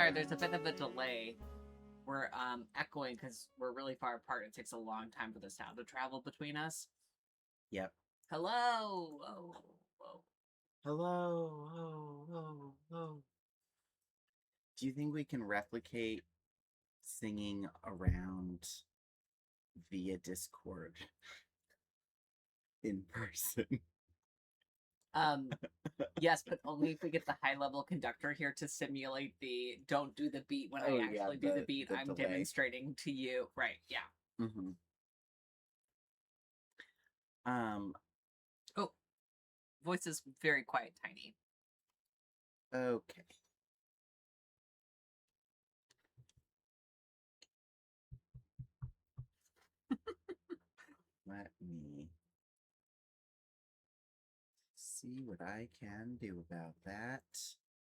Sorry, there's a bit of a delay. We're echoing because we're really far apart. It takes a long time for the sound to travel between us. Yep. Hello. Whoa. Whoa. Hello. Oh, oh, oh. Do you think we can replicate singing around via Discord in person? Yes, but only if we get the high-level conductor here to simulate the don't do the beat when I actually do the beat. I'm delay. demonstrating to you. Right, yeah. Mm-hmm. Oh, voice is very quiet, tiny. Okay. Let me see what I can do about that.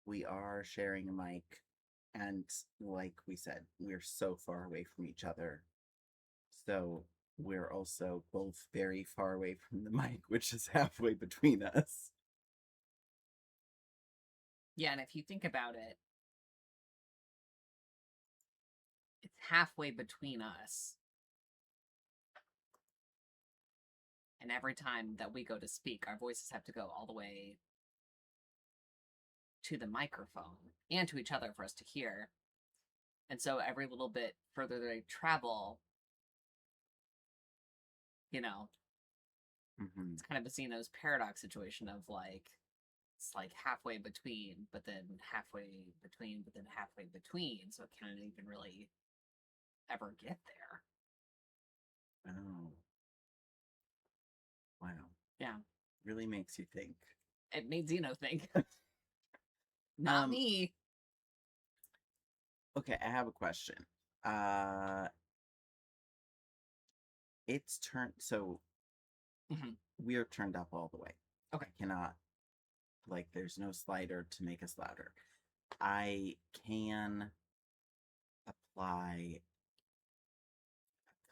We are sharing a mic, and like we said, we're so far away from each other. So we're also both very far away from the mic, which is halfway between us. Yeah, and if you think about it, it's halfway between us. And every time that we go to speak, our voices have to go all the way to the microphone and to each other for us to hear. And so every little bit further they travel, Mm-hmm. it's kind of a Zeno's paradox situation of like, it's like halfway between, but then halfway between, but then halfway between. So it can't even really ever get there. Oh. Wow. Yeah. Really makes you think. It made Zeno think. Not me. Okay, I have a question. It's turned so we are turned up all the way. Okay. I cannot, like, there's no slider to make us louder. I can apply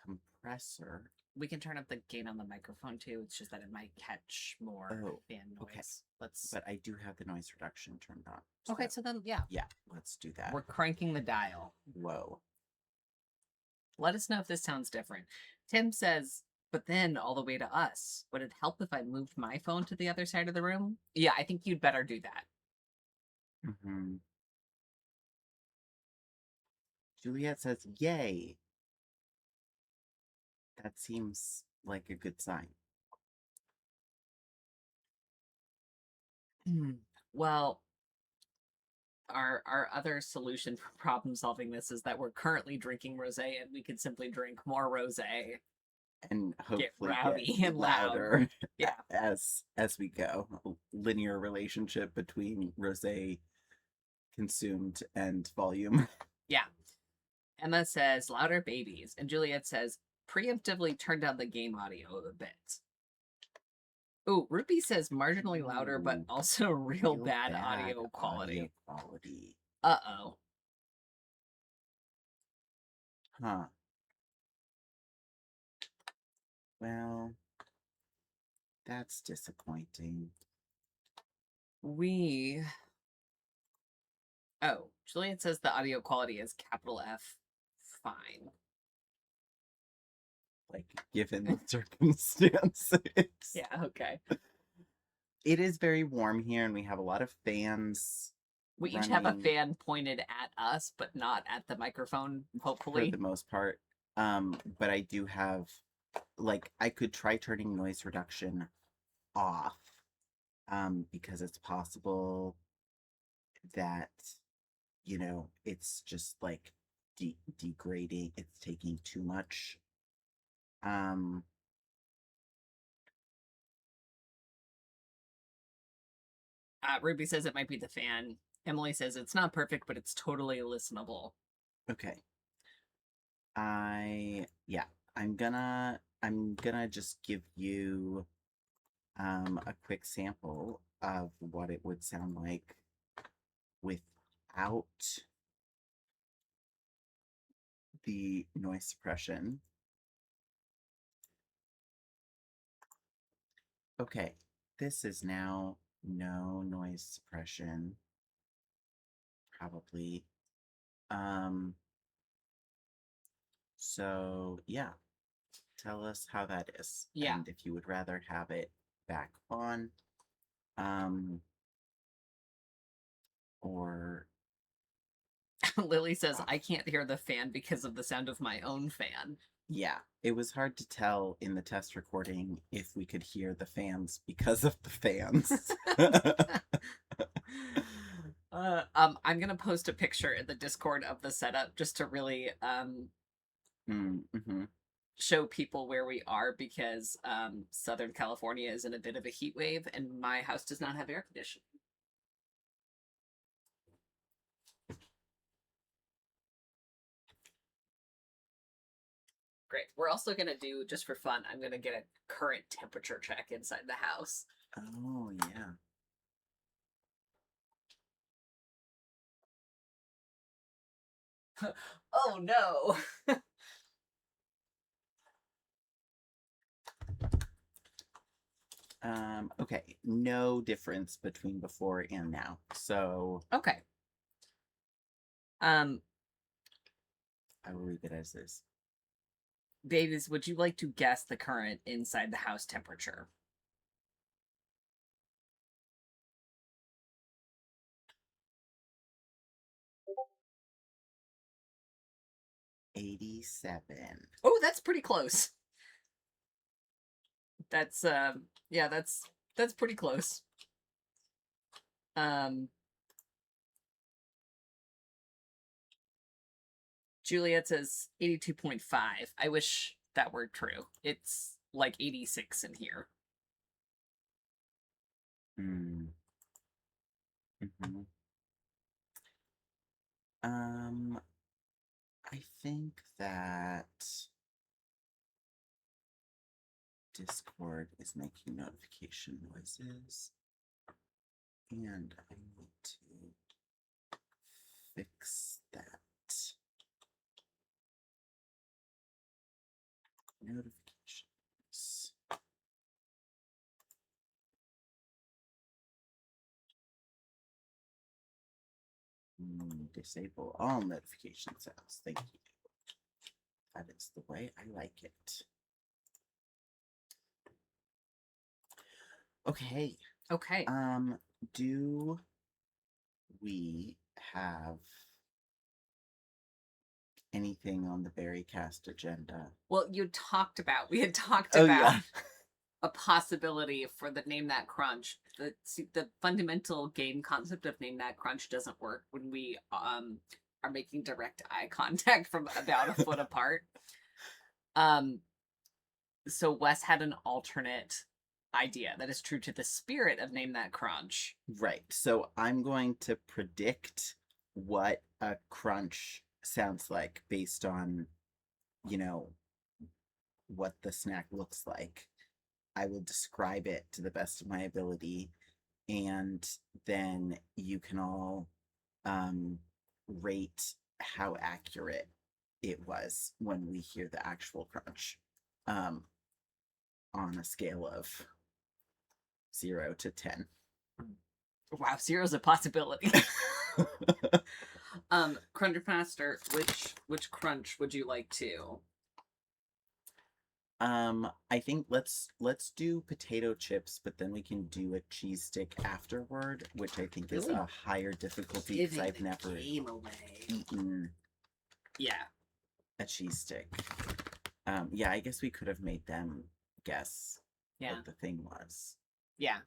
a compressor. We can turn up the gain on the microphone too. It's just that it might catch more fan noise. Okay. Let's. But I do have the noise reduction turned on. Okay, so then yeah. Yeah, let's do that. We're cranking the dial. Whoa. Let us know if this sounds different. Tim says, but then all the way to us. Would it help if I moved my phone to the other side of the room? Yeah, I think you'd better do that. Mm-hmm. Juliet says, yay. That seems like a good sign. Well, our other solution for problem solving this is that we're currently drinking rosé and we could simply drink more rosé and hopefully get rowdy and louder yeah, as we go. A linear relationship between rosé consumed and volume. Yeah. Emma says louder babies, and Juliet says preemptively turn down the game audio a bit. Ooh, Ruby says marginally louder, but also real bad audio quality. Uh-oh. Huh. Well, that's disappointing. Oh, Juliet says the audio quality is capital F. Fine. Like, given the circumstances. Yeah, okay. It is very warm here, and we have a lot of fans. We each have a fan pointed at us, but not at the microphone, hopefully. For the most part. But I do have, like, I could try turning noise reduction off, because it's possible that, it's just, like, degrading. It's taking too much. Ruby says it might be the fan. Emily says it's not perfect, but it's totally listenable. Okay. I'm gonna just give you a quick sample of what it would sound like without the noise suppression. Okay, this is now no noise suppression. Probably So yeah, tell us how that is. Yeah. And if you would rather have it back on, um, or Lily says, I can't hear the fan because of the sound of my own fan. yeah, it was hard to tell in the test recording if we could hear the fans because of the fans. I'm gonna post a picture in the Discord of the setup just to really Mm-hmm. show people where we are because Southern California is in a bit of a heat wave and my house does not have air conditioning. Great. We're also gonna do, just for fun, I'm gonna get a current temperature check inside the house. Oh, yeah. Oh no. Okay, no difference between before and now. So Okay. Um, I will leave it as is. Babies, would you like to guess the current inside the house temperature? 87. Oh, that's pretty close. That's yeah, that's pretty close. Um Juliet says 82.5. I wish that were true. It's like 86 in here. Mm. Mm-hmm. I think that Discord is making notification noises, and I need to fix that. Notifications. Disable all notification sounds. Thank you. That is the way I like it. Okay. Okay. Do we have anything on the Berrycast agenda? Well, we had talked Oh, about yeah. a possibility for the Name That Crunch. The fundamental game concept of Name That Crunch doesn't work when we are making direct eye contact from about a foot apart. So Wes had an alternate idea that is true to the spirit of Name That Crunch. Right. So I'm going to predict what a crunch sounds like based on, you know, what the snack looks like. I will describe it to the best of my ability, and then you can all rate how accurate it was when we hear the actual crunch on a scale of 0 to 10. Wow, zero's a possibility. Crunch Master, which crunch would you like to? I think let's do potato chips, but then we can do a cheese stick afterward, which I think is Really a higher difficulty because Giving I've the never game away. eaten Yeah. a cheese stick. Yeah, I guess we could have made them guess Yeah. what the thing was. Yeah.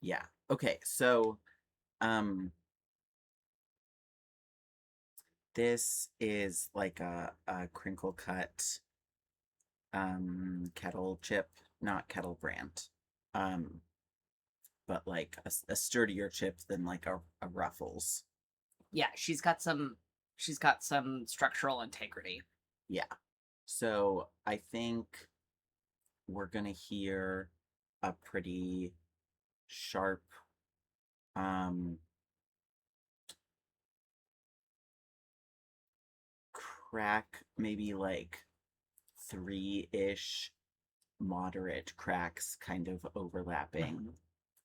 Yeah. Okay, so this is like a crinkle cut kettle chip, not kettle brand. But like a sturdier chip than like a Ruffles. Yeah, she's got some structural integrity. Yeah. So I think we're gonna hear a pretty sharp crack, maybe like 3-ish moderate cracks kind of overlapping. Mm-hmm.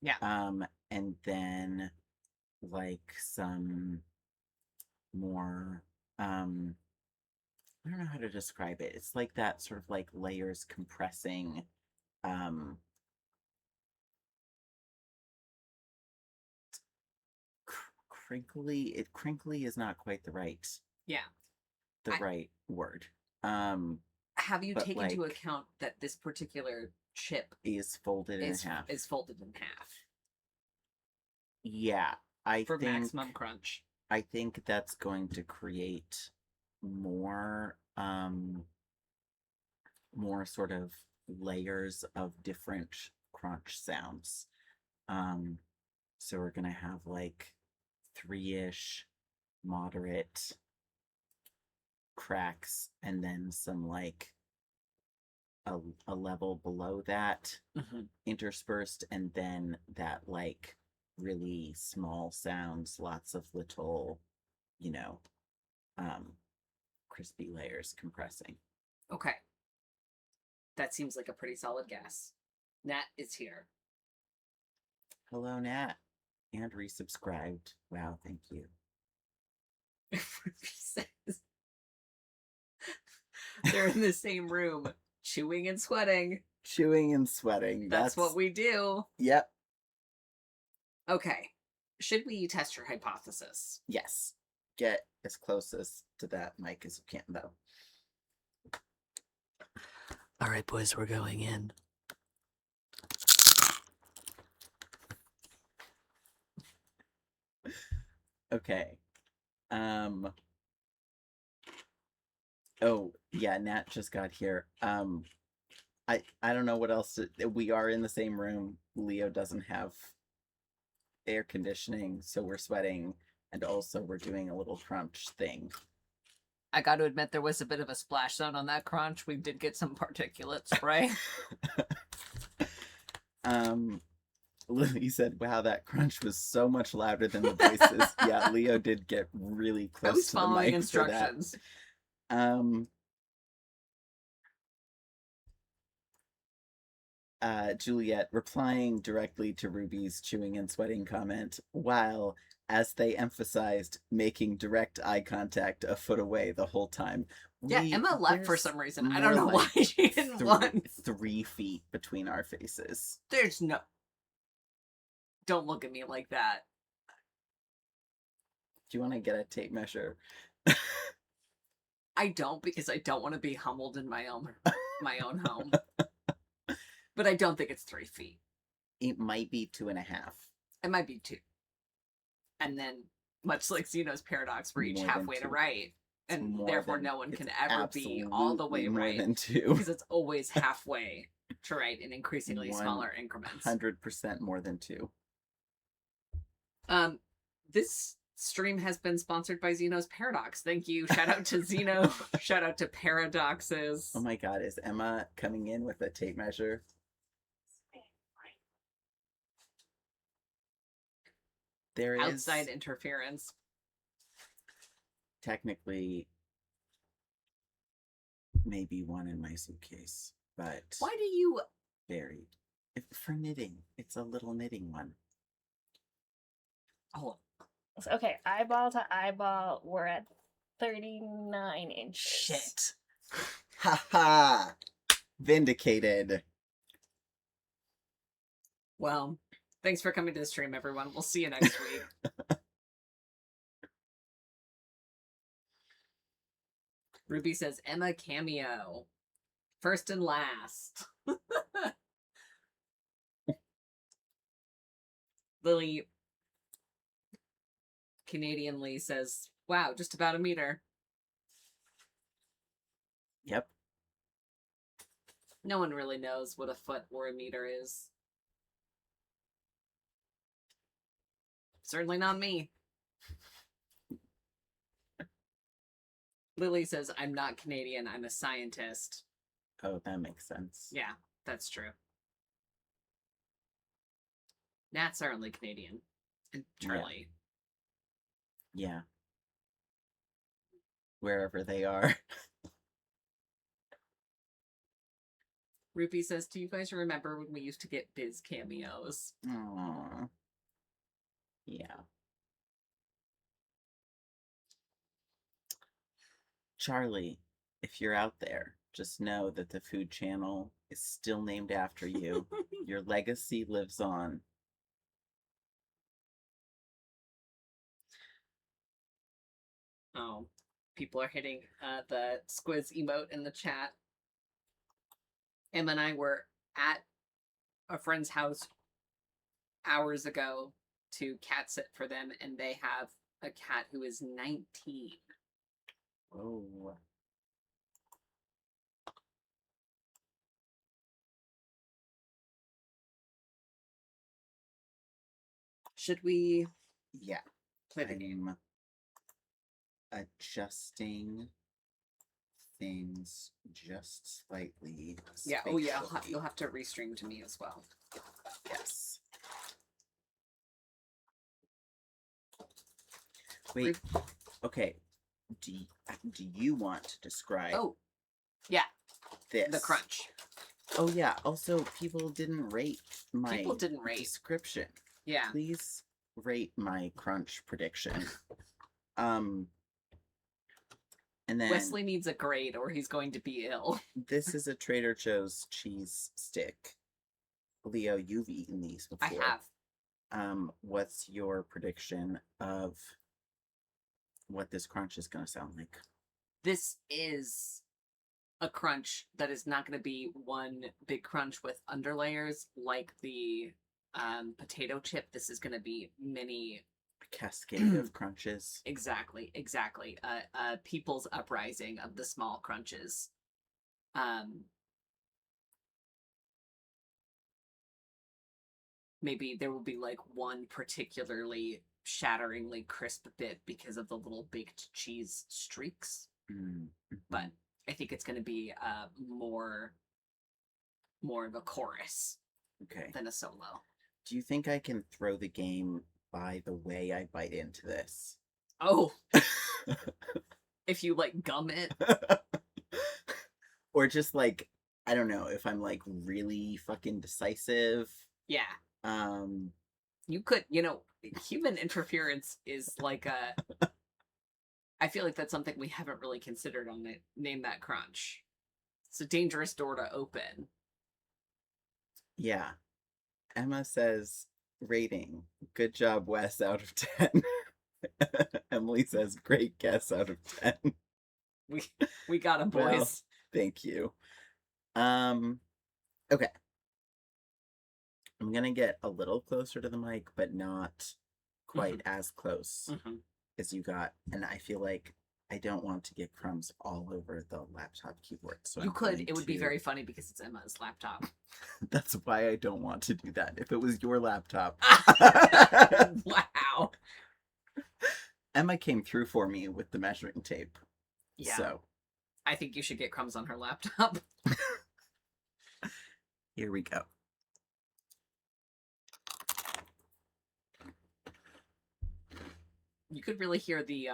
Yeah. And then like some more I don't know how to describe it. It's like that sort of like layers compressing um crinkly is not quite Yeah. the I, right word. Um have you but taken into like account that this particular chip is folded in half. is folded in half Yeah, for maximum crunch? I think that's going to create more more sort of layers of different crunch sounds. Um so we're gonna have like 3-ish moderate cracks and then some like a level below that interspersed and then that like really small sounds, lots of little, you know, um crispy layers compressing. Okay. That seems like a pretty solid guess. Nat is here. Hello, Nat. And resubscribed. Wow, thank you. They're in the same room, chewing and sweating. Chewing and sweating. That's what we do. Yep. Okay. Should we test your hypothesis? Yes. Get as close as to that mic as you can, though. All right, boys, we're going in. Okay. Oh, yeah, Nat just got here. I don't know what else we are in the same room. Leo doesn't have air conditioning, so we're sweating, and also we're doing a little crunch thing. I got to admit, there was a bit of a splash zone on that crunch. We did get some particulate spray. Lily said, "Wow, that crunch was so much louder than the voices." Yeah, Leo did get really close I was to the following mic instructions. For that. Juliet replying directly to Ruby's chewing and sweating comment, while, as they emphasized, making direct eye contact a foot away the whole time. Yeah, Emma left for some reason. I don't know why she didn't want 3 feet between our faces. There's no. Don't look at me like that. Do you want to get a tape measure? I don't, because I don't want to be humbled in my own home. But I don't think it's 3 feet. It might be 2.5. It might be 2. And then, much like Zeno's paradox, we're each halfway to right. And therefore no one can ever be all the way right. More than 2. Because it's always halfway to right in increasingly smaller increments. 100% more than 2. This stream has been sponsored by Zeno's Paradox. Thank you. Shout out to Zeno. Shout out to Paradoxes. Oh my god, is Emma coming in with a tape measure? There is outside interference. Technically, maybe one in my suitcase, but why do you buried? For knitting, it's a little knitting one. Oh, okay. Eyeball to eyeball, we're at 39 inches. Shit. Ha ha! Vindicated. Well, thanks for coming to the stream, everyone. We'll see you next week. Ruby says, Emma cameo. First and last. Lily Canadian Lee says, wow, just about a meter. Yep. No one really knows what a foot or a meter is. Certainly not me. Lily says, I'm not Canadian, I'm a scientist. Oh, that makes sense. Yeah, that's true. Nat's are only Canadian. And Charlie. Yeah. Wherever they are. Ruby says, do you guys remember when we used to get Biz cameos? Aww. Yeah. Charlie, if you're out there, just know that the food channel is still named after you. Your legacy lives on. Oh, people are hitting the squiz emote in the chat. Emma and I were at a friend's house hours ago to cat sit for them, and they have a cat who is 19. Oh. Should we Yeah. play the game? I'm adjusting things just slightly. Yeah, oh yeah, spatially. you'll have to restream to me as well. Yes. Wait. Okay. Do you want to describe Oh, yeah, this? the crunch. Oh yeah. Also, people didn't rate my People didn't rate. description. Yeah. Please rate my crunch prediction. And then Wesley needs a grade or he's going to be ill. this is a Trader Joe's cheese stick. Leo, you've eaten these before. I have. What's your prediction of what this crunch is going to sound like? This is a crunch that is not going to be one big crunch with underlayers like the potato chip. This is going to be many Cascade of crunches. Exactly. People's uprising of the small crunches. Maybe there will be like one particularly shatteringly crisp bit because of the little baked cheese streaks. Mm-hmm. But I think it's going to be more of a chorus than a solo. Do you think I can throw the game by the way I bite into this? Oh. If you like gum it. Or just like, I don't know, if I'm like really fucking decisive. Yeah. You could, human interference is like I feel like that's something we haven't really considered on it. Name that crunch. It's a dangerous door to open. Yeah. Emma says, rating, good job, Wes, out of 10. Emily says, great guess, out of 10. We got him, boys. Well, thank you. Okay. I'm gonna get a little closer to the mic, but not quite as close as you got. And I feel like I don't want to get crumbs all over the laptop keyboard. So you could. It would be very funny because it's Emma's laptop. That's why I don't want to do that. If it was your laptop. Wow. Emma came through for me with the measuring tape. Yeah. So I think you should get crumbs on her laptop. Here we go. You could really hear the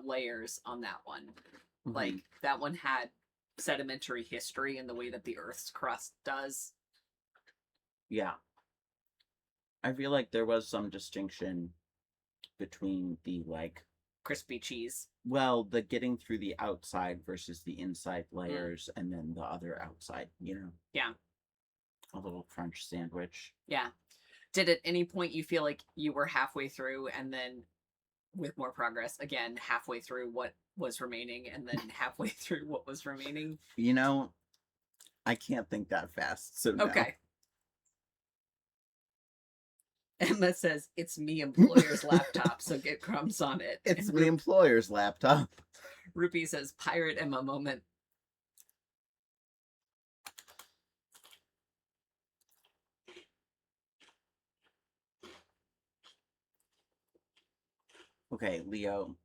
layers on that one. Like that one had sedimentary history in the way that the Earth's crust does. Yeah. I feel like there was some distinction between the like crispy cheese. Well, the getting through the outside versus the inside layers and then the other outside, Yeah. A little crunch sandwich. Yeah. Did at any point you feel like you were halfway through and then with more progress, again, halfway through what was remaining and then halfway through what was remaining? I can't think that fast, so no. Okay. Emma says, it's me employer's laptop, so get crumbs on it. It's me employer's laptop. Ruby says, pirate Emma moment. Okay, Leo,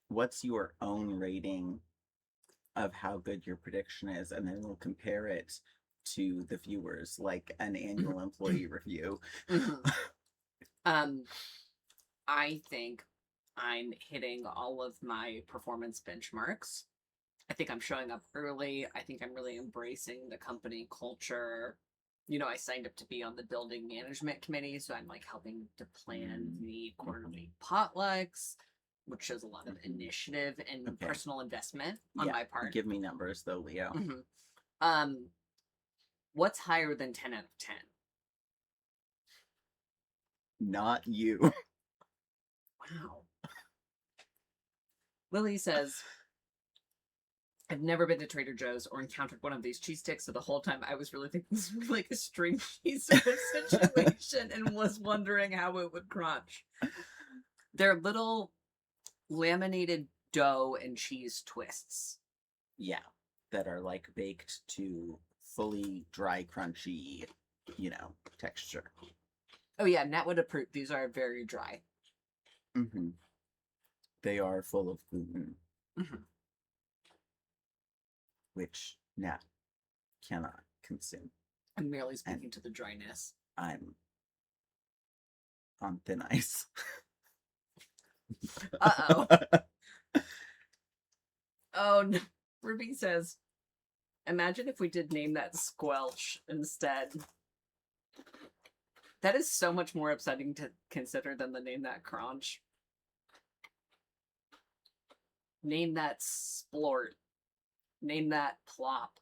what's your own rating of how good your prediction is? And then we'll compare it to the viewers, like an annual employee review. I think I'm hitting all of my performance benchmarks. I think I'm showing up early. I think I'm really embracing the company culture. I signed up to be on the building management committee, so I'm like helping to plan the quarterly potlucks. which shows a lot of initiative and Okay. personal investment on Yeah, my part. Give me numbers though, Leo. What's higher than 10 out of 10? Not you. Wow. Lily says, I've never been to Trader Joe's or encountered one of these cheese sticks, so the whole time I was really thinking this would be like a string cheese sort of situation and was wondering how it would crunch. They're little laminated dough and cheese twists. Yeah, that are like baked to fully dry, crunchy, texture. Oh yeah, Nat would approve. These are very dry. Mm-hmm. They are full of gluten, which Nat cannot consume. I'm merely speaking to the dryness. I'm on thin ice. Uh-oh. Oh no. Ruby says, imagine if we did name that Squelch instead. That is so much more upsetting to consider than the name that Crunch. Name that Splort. Name that Plop.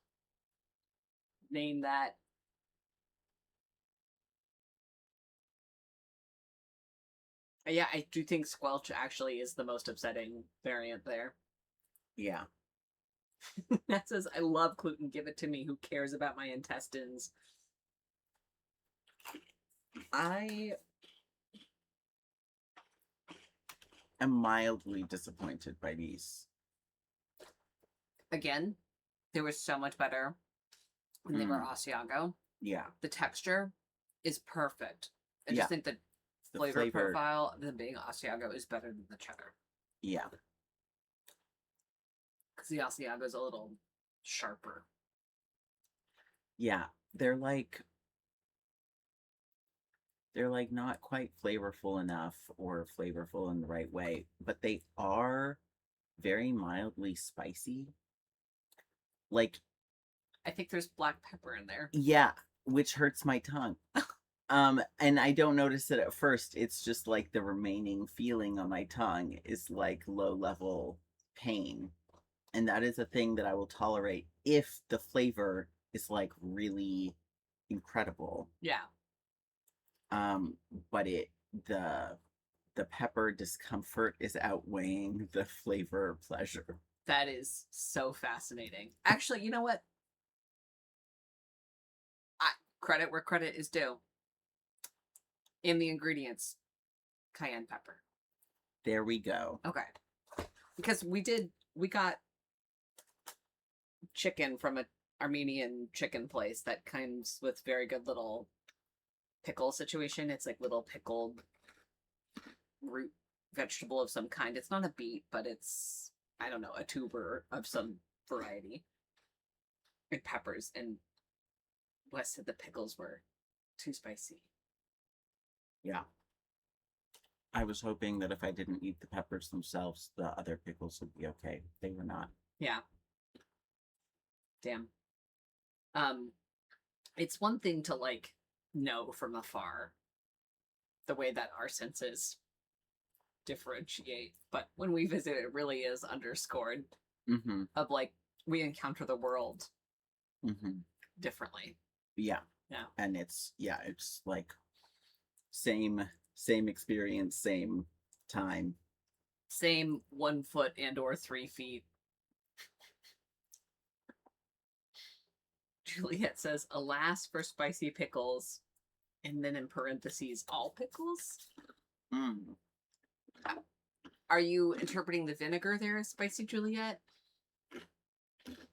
Name that... Yeah, I do think Squelch actually is the most upsetting variant there. Yeah. That says, I love gluten, give it to me. Who cares about my intestines? I am mildly disappointed by these. Again, they were so much better when they were Asiago. Yeah. The texture is perfect. I just think the flavor profile of them being Asiago is better than the cheddar. Yeah. Because the Asiago is a little sharper. Yeah. They're like not quite flavorful enough or flavorful in the right way, but they are very mildly spicy. Like, I think there's black pepper in there. Yeah, which hurts my tongue. And I don't notice it at first. It's just like the remaining feeling on my tongue is like low-level pain. And that is a thing that I will tolerate if the flavor is like really incredible. Yeah. But the pepper discomfort is outweighing the flavor pleasure. That is so fascinating. Actually, you know what? Credit where credit is due. In the ingredients, cayenne pepper. There we go. Okay. Because we got chicken from an Armenian chicken place that comes with very good little pickle situation. It's like little pickled root vegetable of some kind. It's not a beet, but it's, I don't know, a tuber of some variety. And peppers. And Wes said the pickles were too spicy. Yeah. I was hoping that if I didn't eat the peppers themselves, the other pickles would be okay. They were not. Yeah. Damn. It's one thing to like know from afar the way that our senses differentiate, but when we visit, it really is underscored of like we encounter the world differently. Yeah. Yeah. And it's like same experience, same time. Same 1 foot and or 3 feet. Juliet says, alas for spicy pickles. And then in parentheses, all pickles? Are you interpreting the vinegar there as spicy, Juliet?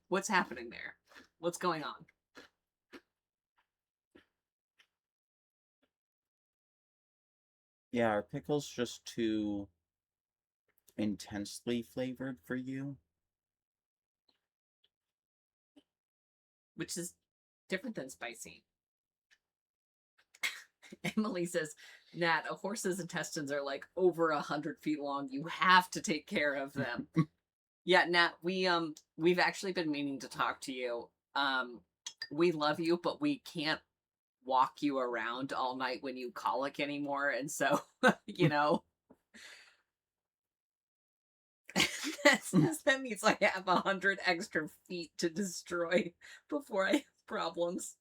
What's happening there? What's going on? Yeah, are pickles just too intensely flavored for you? Which is different than spicy. Emily says, Nat, a horse's intestines are like over 100 feet long. You have to take care of them. Yeah, Nat, we've actually been meaning to talk to you. We love you, but we can't walk you around all night when you colic anymore. And so, That means I have 100 extra feet to destroy before I have problems.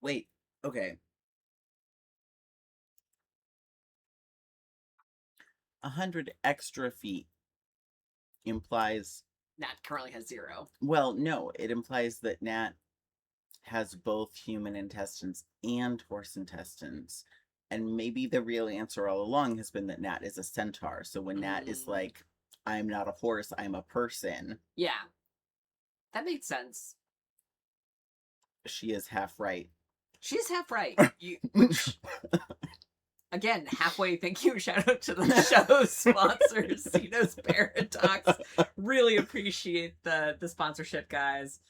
Wait, okay. 100 extra feet implies, Nat currently has 0. well, no, it implies that Nat has both human intestines and horse intestines. And maybe the real answer all along has been that Nat is a centaur. So when Nat is like, I'm not a horse, I'm a person, Yeah. That makes sense. she is half right. She's half right. Again, halfway thank you. Shout out to the show sponsors, Cito's Paradox. Really appreciate the sponsorship, guys.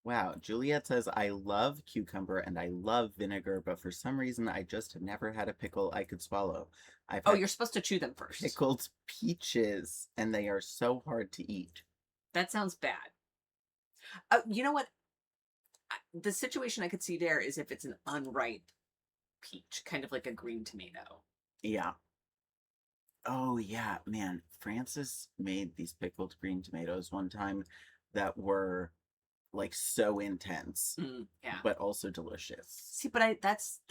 Wow, Juliet says, I love cucumber and I love vinegar, but for some reason I just have never had a pickle I could swallow. I've had you're supposed to chew them first. pickled peaches, and they are so hard to eat. That sounds bad. You know what? The situation I could see there is if it's an unripe peach, kind of like a green tomato. Yeah. Oh, yeah, man. Francis made these pickled green tomatoes one time that were like so intense, Yeah. but also delicious. See, but that's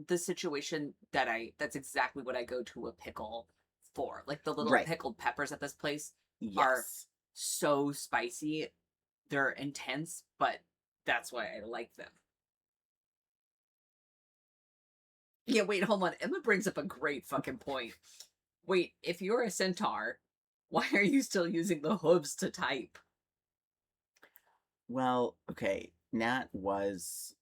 the situation that's exactly what I go to a pickle for. Like the little pickled peppers at this place are so spicy. They're intense, but that's why I like them. Yeah, wait, hold on. Emma brings up a great fucking point. Wait, if you're a centaur, why are you still using the hooves to type? Well, okay, Nat was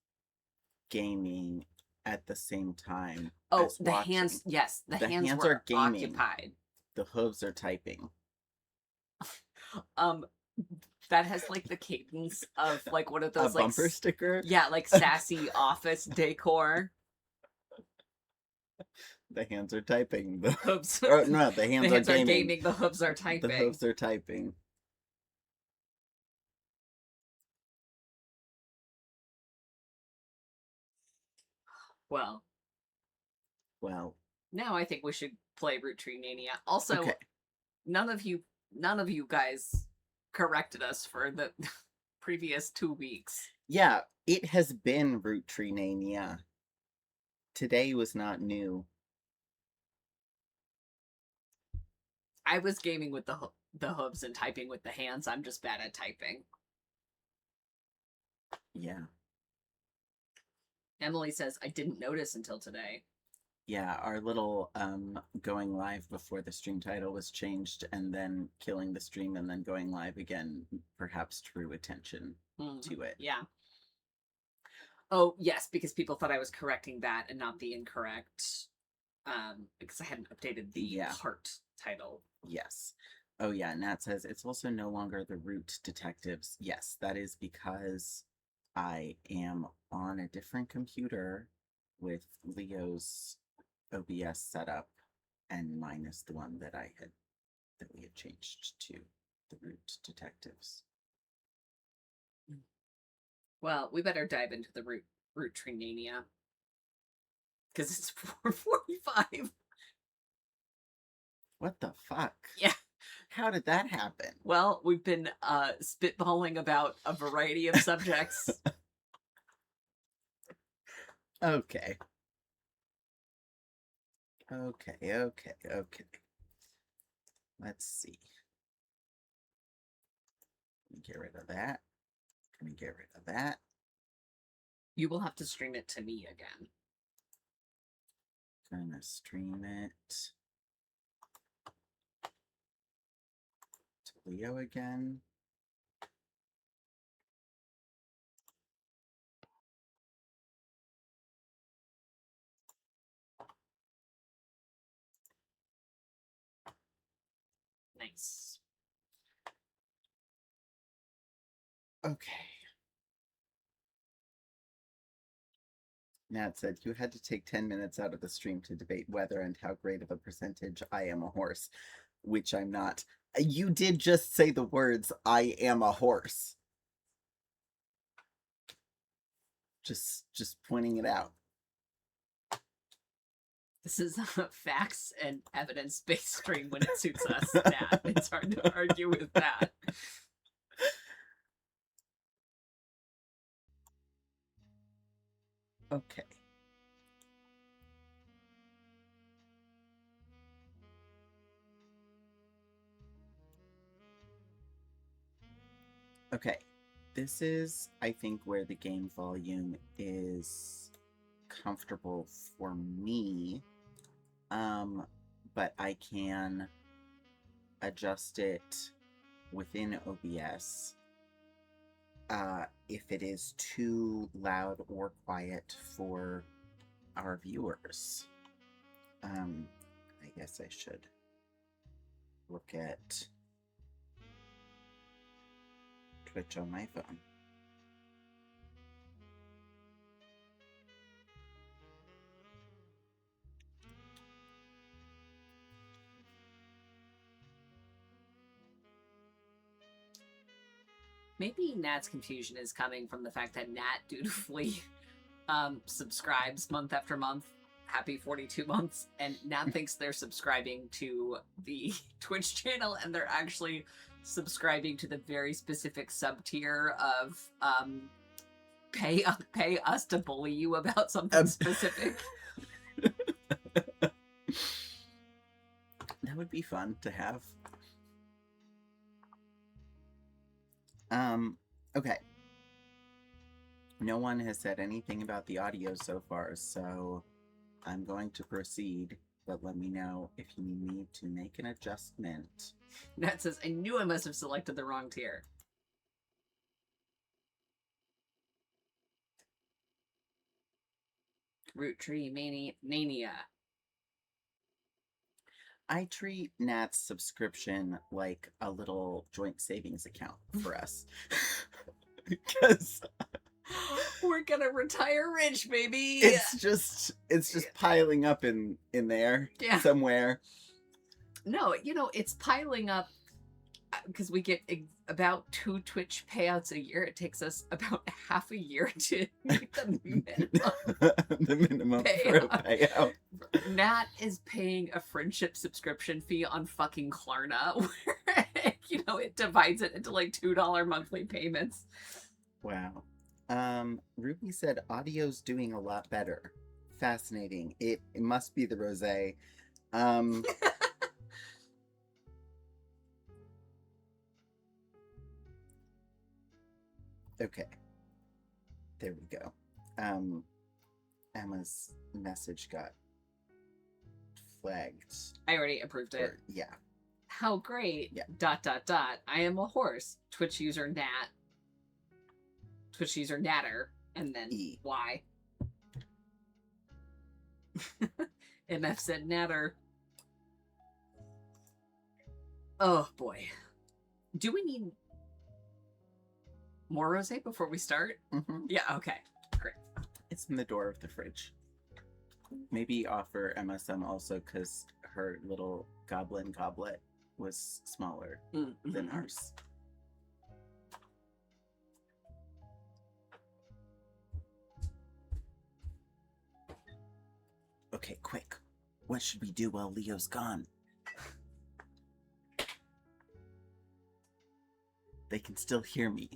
gaming at the same time. Oh, as the watching. hands, yes, the hands hands were are gaming. occupied. The hooves are typing. That has like the cadence of like one of those a bumper sticker. Yeah, like sassy office decor. The hands are typing. The hooves. no, the hands, are gaming. gaming. The hooves are typing. The hooves are typing. Well. Now I think we should play Roottreenania. Also, okay. none of you guys corrected us for the previous 2 weeks. Yeah, it has been Roottreenania. Today was not new. I was gaming with the hooves and typing with the hands. I'm just bad at typing. Yeah. Emily says, I didn't notice until today. Yeah, our little going live before the stream title was changed and then killing the stream and then going live again perhaps drew attention to it. Yeah. Oh, yes, because people thought I was correcting that and not the incorrect, because I hadn't updated the part title. Yes. Oh, yeah, Nat says, it's also no longer the Root Detectives. Yes, that is because I am on a different computer with Leo's OBS setup, and mine is the one that we had changed to the Root Detectives. Well, we better dive into the Roottreenania. Because it's 4:45. What the fuck? Yeah. How did that happen? Well, we've been spitballing about a variety of subjects. Okay. Let's see. Let me get rid of that. Let me get rid of that. You will have to stream it to me again. Gonna stream it to Leo again. Nice. Okay. Nat said, you had to take 10 minutes out of the stream to debate whether and how great of a percentage I am a horse, which I'm not. You did just say the words, I am a horse. Just pointing it out. This is a facts and evidence-based stream when it suits us, Nat. It's hard to argue with that. Okay. Okay. This is, I think, where the game volume is comfortable for me. But I can adjust it within OBS if it is too loud or quiet for our viewers. I guess I should look at Twitch on my phone. Maybe Nat's confusion is coming from the fact that Nat dutifully subscribes month after month. Happy 42 months. And Nat thinks they're subscribing to the Twitch channel, and they're actually subscribing to the very specific sub-tier of pay us to bully you about something specific. That would be fun to have. Okay. No one has said anything about the audio so far, so I'm going to proceed, but let me know if you need me to make an adjustment. Nat says, I knew I must have selected the wrong tier. Roottreenania. I treat Nat's subscription like a little joint savings account for us. Because we're gonna retire rich, baby. it's just piling up in there somewhere. No, it's piling up because we get about 2 Twitch payouts a year. It takes us about half a year to meet the minimum. The minimum for a payout. Nat is paying a friendship subscription fee on fucking Klarna, where it divides it into like $2 monthly payments. Wow. Ruby said audio's doing a lot better. Fascinating. It must be the rosé. Okay. There we go. Emma's message got flagged. I already approved it. Yeah. How great. Yeah. ... I am a horse. Twitch user Nat. Twitch user Natter. And then E. Y. MF said Natter. Oh boy. Do we need more rosé before we start? Mm-hmm. Yeah, okay. Great. It's in the door of the fridge. Maybe offer Emma some also because her little goblin goblet was smaller than ours. Okay, quick. What should we do while Leo's gone? They can still hear me.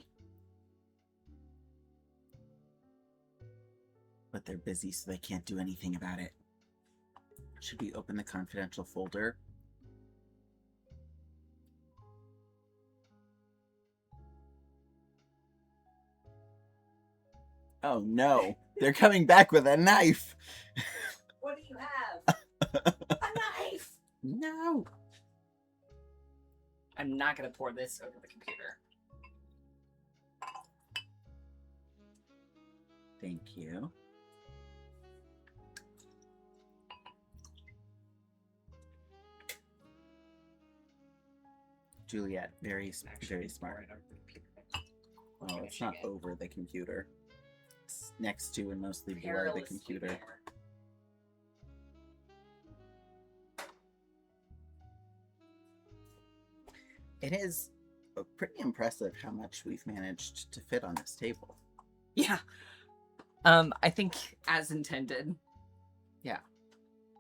But they're busy, so they can't do anything about it. Should we open the confidential folder? Oh no, they're coming back with a knife! What do you have? A knife! No! I'm not gonna pour this over the computer. Thank you. Juliet, very smart. Oh, it's not over the computer. It's next to and mostly below the computer. It is pretty impressive how much we've managed to fit on this table. Yeah. I think as intended. Yeah.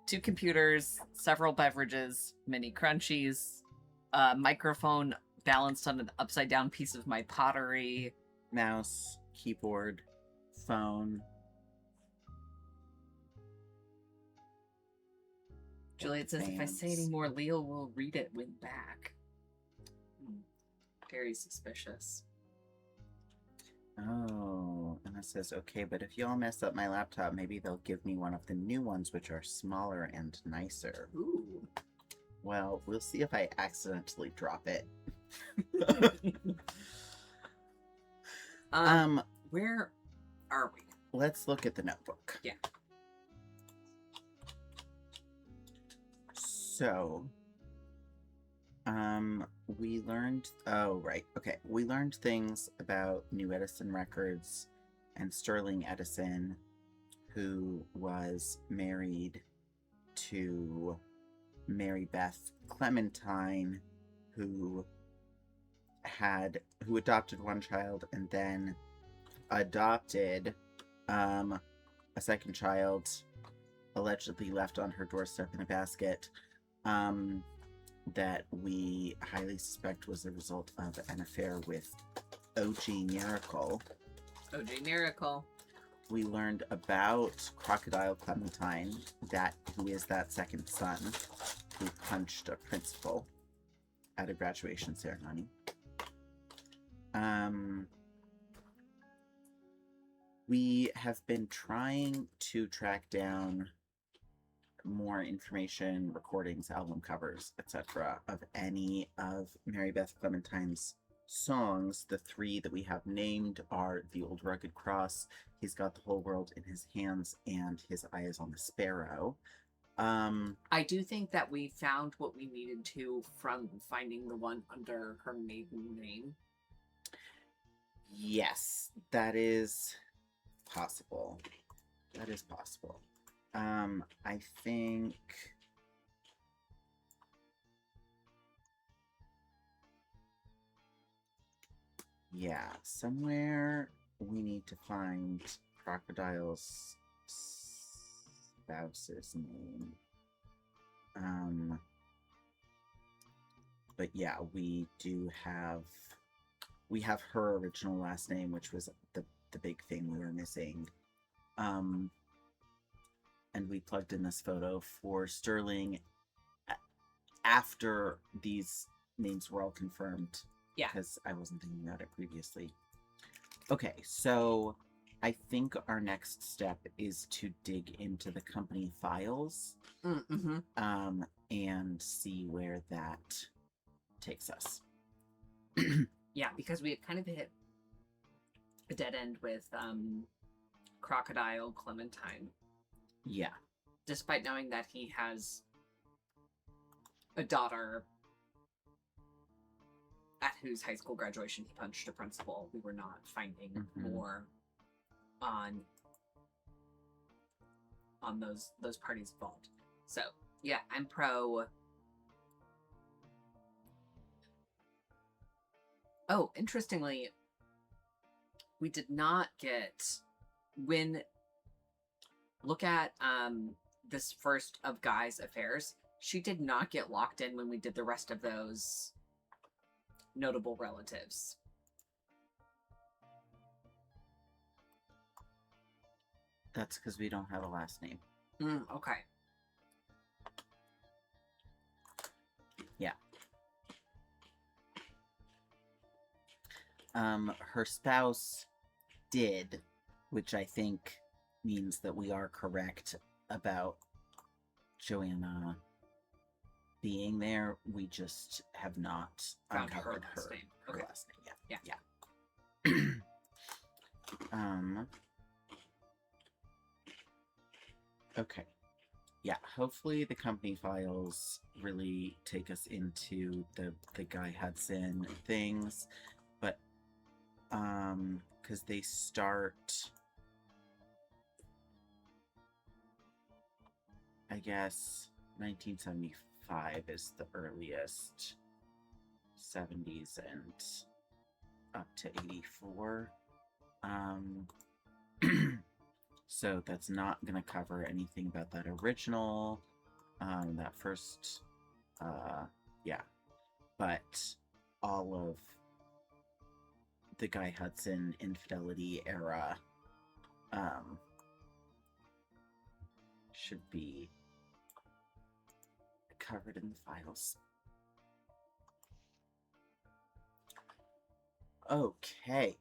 2 computers, several beverages, mini crunchies, a microphone balanced on an upside down piece of my pottery. Mouse, keyboard, phone. Juliet says, if I say any fans. more, Leo will read it when back. Very suspicious. Oh, and it says, okay, but if y'all mess up my laptop, maybe they'll give me one of the new ones, which are smaller and nicer. Ooh. Well, we'll see if I accidentally drop it. Where are we? Let's look at the notebook. Yeah. So, we learned, we learned things about New Edison Records and Sterling Edison, who was married to Mary Beth Clementine, who adopted one child and then adopted a second child, allegedly left on her doorstep in a basket, that we highly suspect was the result of an affair with O.G. Miracle. OJ Miracle. We learned about Crocodile Clementine, who is that second son who punched a principal at a graduation ceremony. We have been trying to track down more information, recordings, album covers, etc. of any of Mary Beth Clementine's songs. The 3 that we have named are The Old Rugged Cross, He's Got the Whole World in His Hands, and His Eye is on the Sparrow. I do think that we found what we needed to from finding the one under her maiden name. Yes, that is possible. That is possible. I think... Yeah, somewhere we need to find Crocodile's spouse's name. But yeah, we have her original last name, which was the big thing we were missing. And we plugged in this photo for Sterling after these names were all confirmed. Yeah. Because I wasn't thinking about it previously. Okay, so I think our next step is to dig into the company files. Mm-hmm. And see where that takes us. Yeah, because we had kind of hit a dead end with Crocodile Clementine. Yeah. Despite knowing that he has a daughter at whose high school graduation he punched a principal, we were not finding more on those parties involved. So yeah, I'm pro. Oh, interestingly, we did not get look at this first of Guy's affairs. She did not get locked in when we did the rest of those notable relatives. That's because we don't have a last name. Okay. Yeah. Her spouse did, which I think means that we are correct about Joanna being there. We just have not Found her uncovered last name. Okay. last name. Yeah. Okay. Yeah, hopefully the company files really take us into the Guy Hudson things, but because they start, I guess 1975 is the earliest, 70s and up to 84. So that's not going to cover anything about that original that first, yeah. But all of the Guy Hudson infidelity era, should be covered in the files. Okay.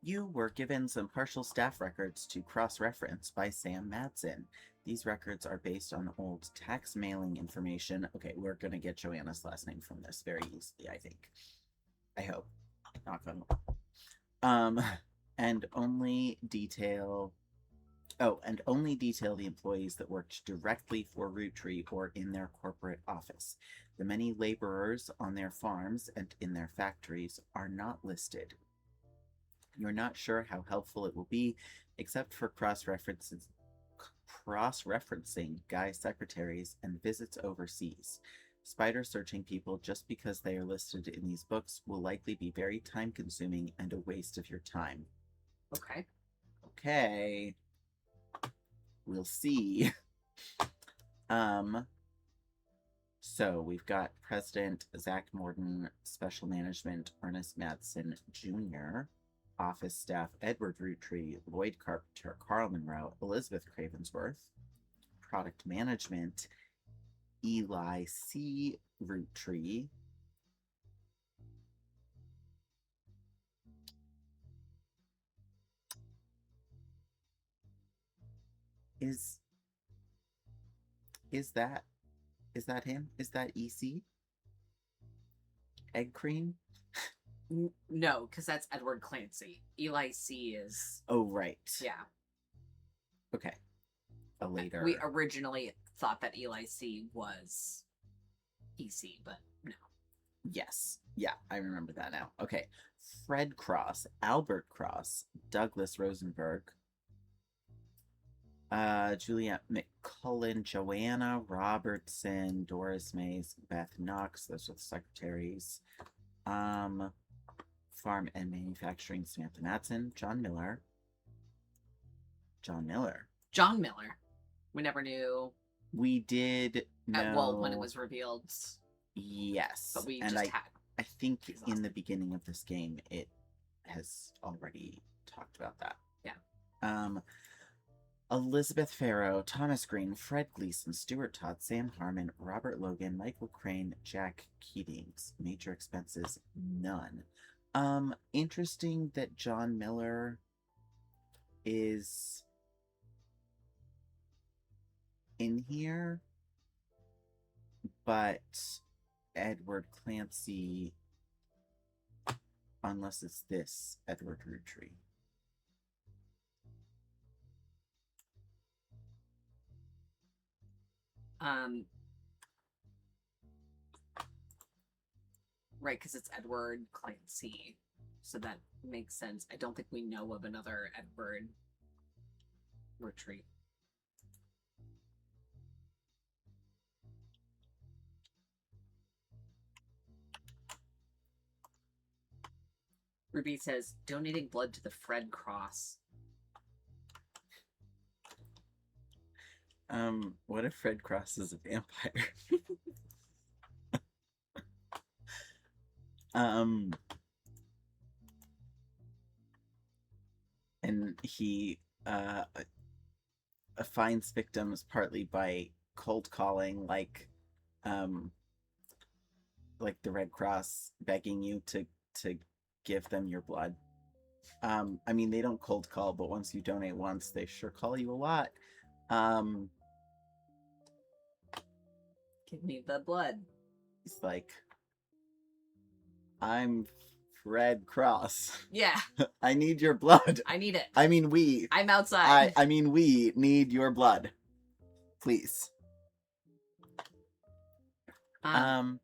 You were given some partial staff records to cross-reference by Sam Madsen. These records are based on old tax mailing information. Okay, we're going to get Joanna's last name from this very easily, I think. I hope. Knock on wood. And only detail the employees that worked directly for Roottree or in their corporate office. The many laborers on their farms and in their factories are not listed. You're not sure how helpful it will be, except for cross-referencing Guy secretaries and visits overseas. Spider searching people just because they are listed in these books will likely be very time-consuming and a waste of your time. Okay. Okay. We'll see. So we've got President Zach Morden, Special Management Ernest Madsen Jr., Office Staff Edward Roottree, Lloyd Carpenter, Carl Monroe, Elizabeth Cravensworth, Product Management Eli C. Roottree, Is that him? Is that EC? Egg cream? No, because that's Edward Clancy. Eli C. is... Oh, right. Yeah. Okay. A later. We originally thought that Eli C. was EC, but no. Yes. Yeah, I remember that now. Okay. Fred Cross, Albert Cross, Douglas Rosenberg, Juliet McCullen, Joanna Robertson, Doris Mays, Beth Knox. Those are the secretaries. Farm and Manufacturing, Samantha Madsen, John Miller. John Miller. We never knew. We did know. Well, when it was revealed. Yes. But we and just I had. think in the beginning of this game, it has already talked about that. Yeah. Elizabeth Farrow, Thomas Green, Fred Gleason, Stuart Todd, Sam Harmon, Robert Logan, Michael Crane, Jack Keatings. Major expenses, none. Interesting that John Miller is in here, but Edward Clancy, unless it's this Edward Roottree. Right, because it's Edward Clancy, so that makes sense. I don't think we know of another Edward Roottree. Ruby says, donating blood to the Fred Cross. What if Fred Cross is a vampire? And he finds victims partly by cold calling, like the Red Cross begging you to give them your blood. I mean, they don't cold call, but once you donate once, they sure call you a lot. Give me the blood. He's like, I'm Red Cross. Yeah. I need your blood. I need it. I mean, I'm outside. I mean, we need your blood. Please. I'm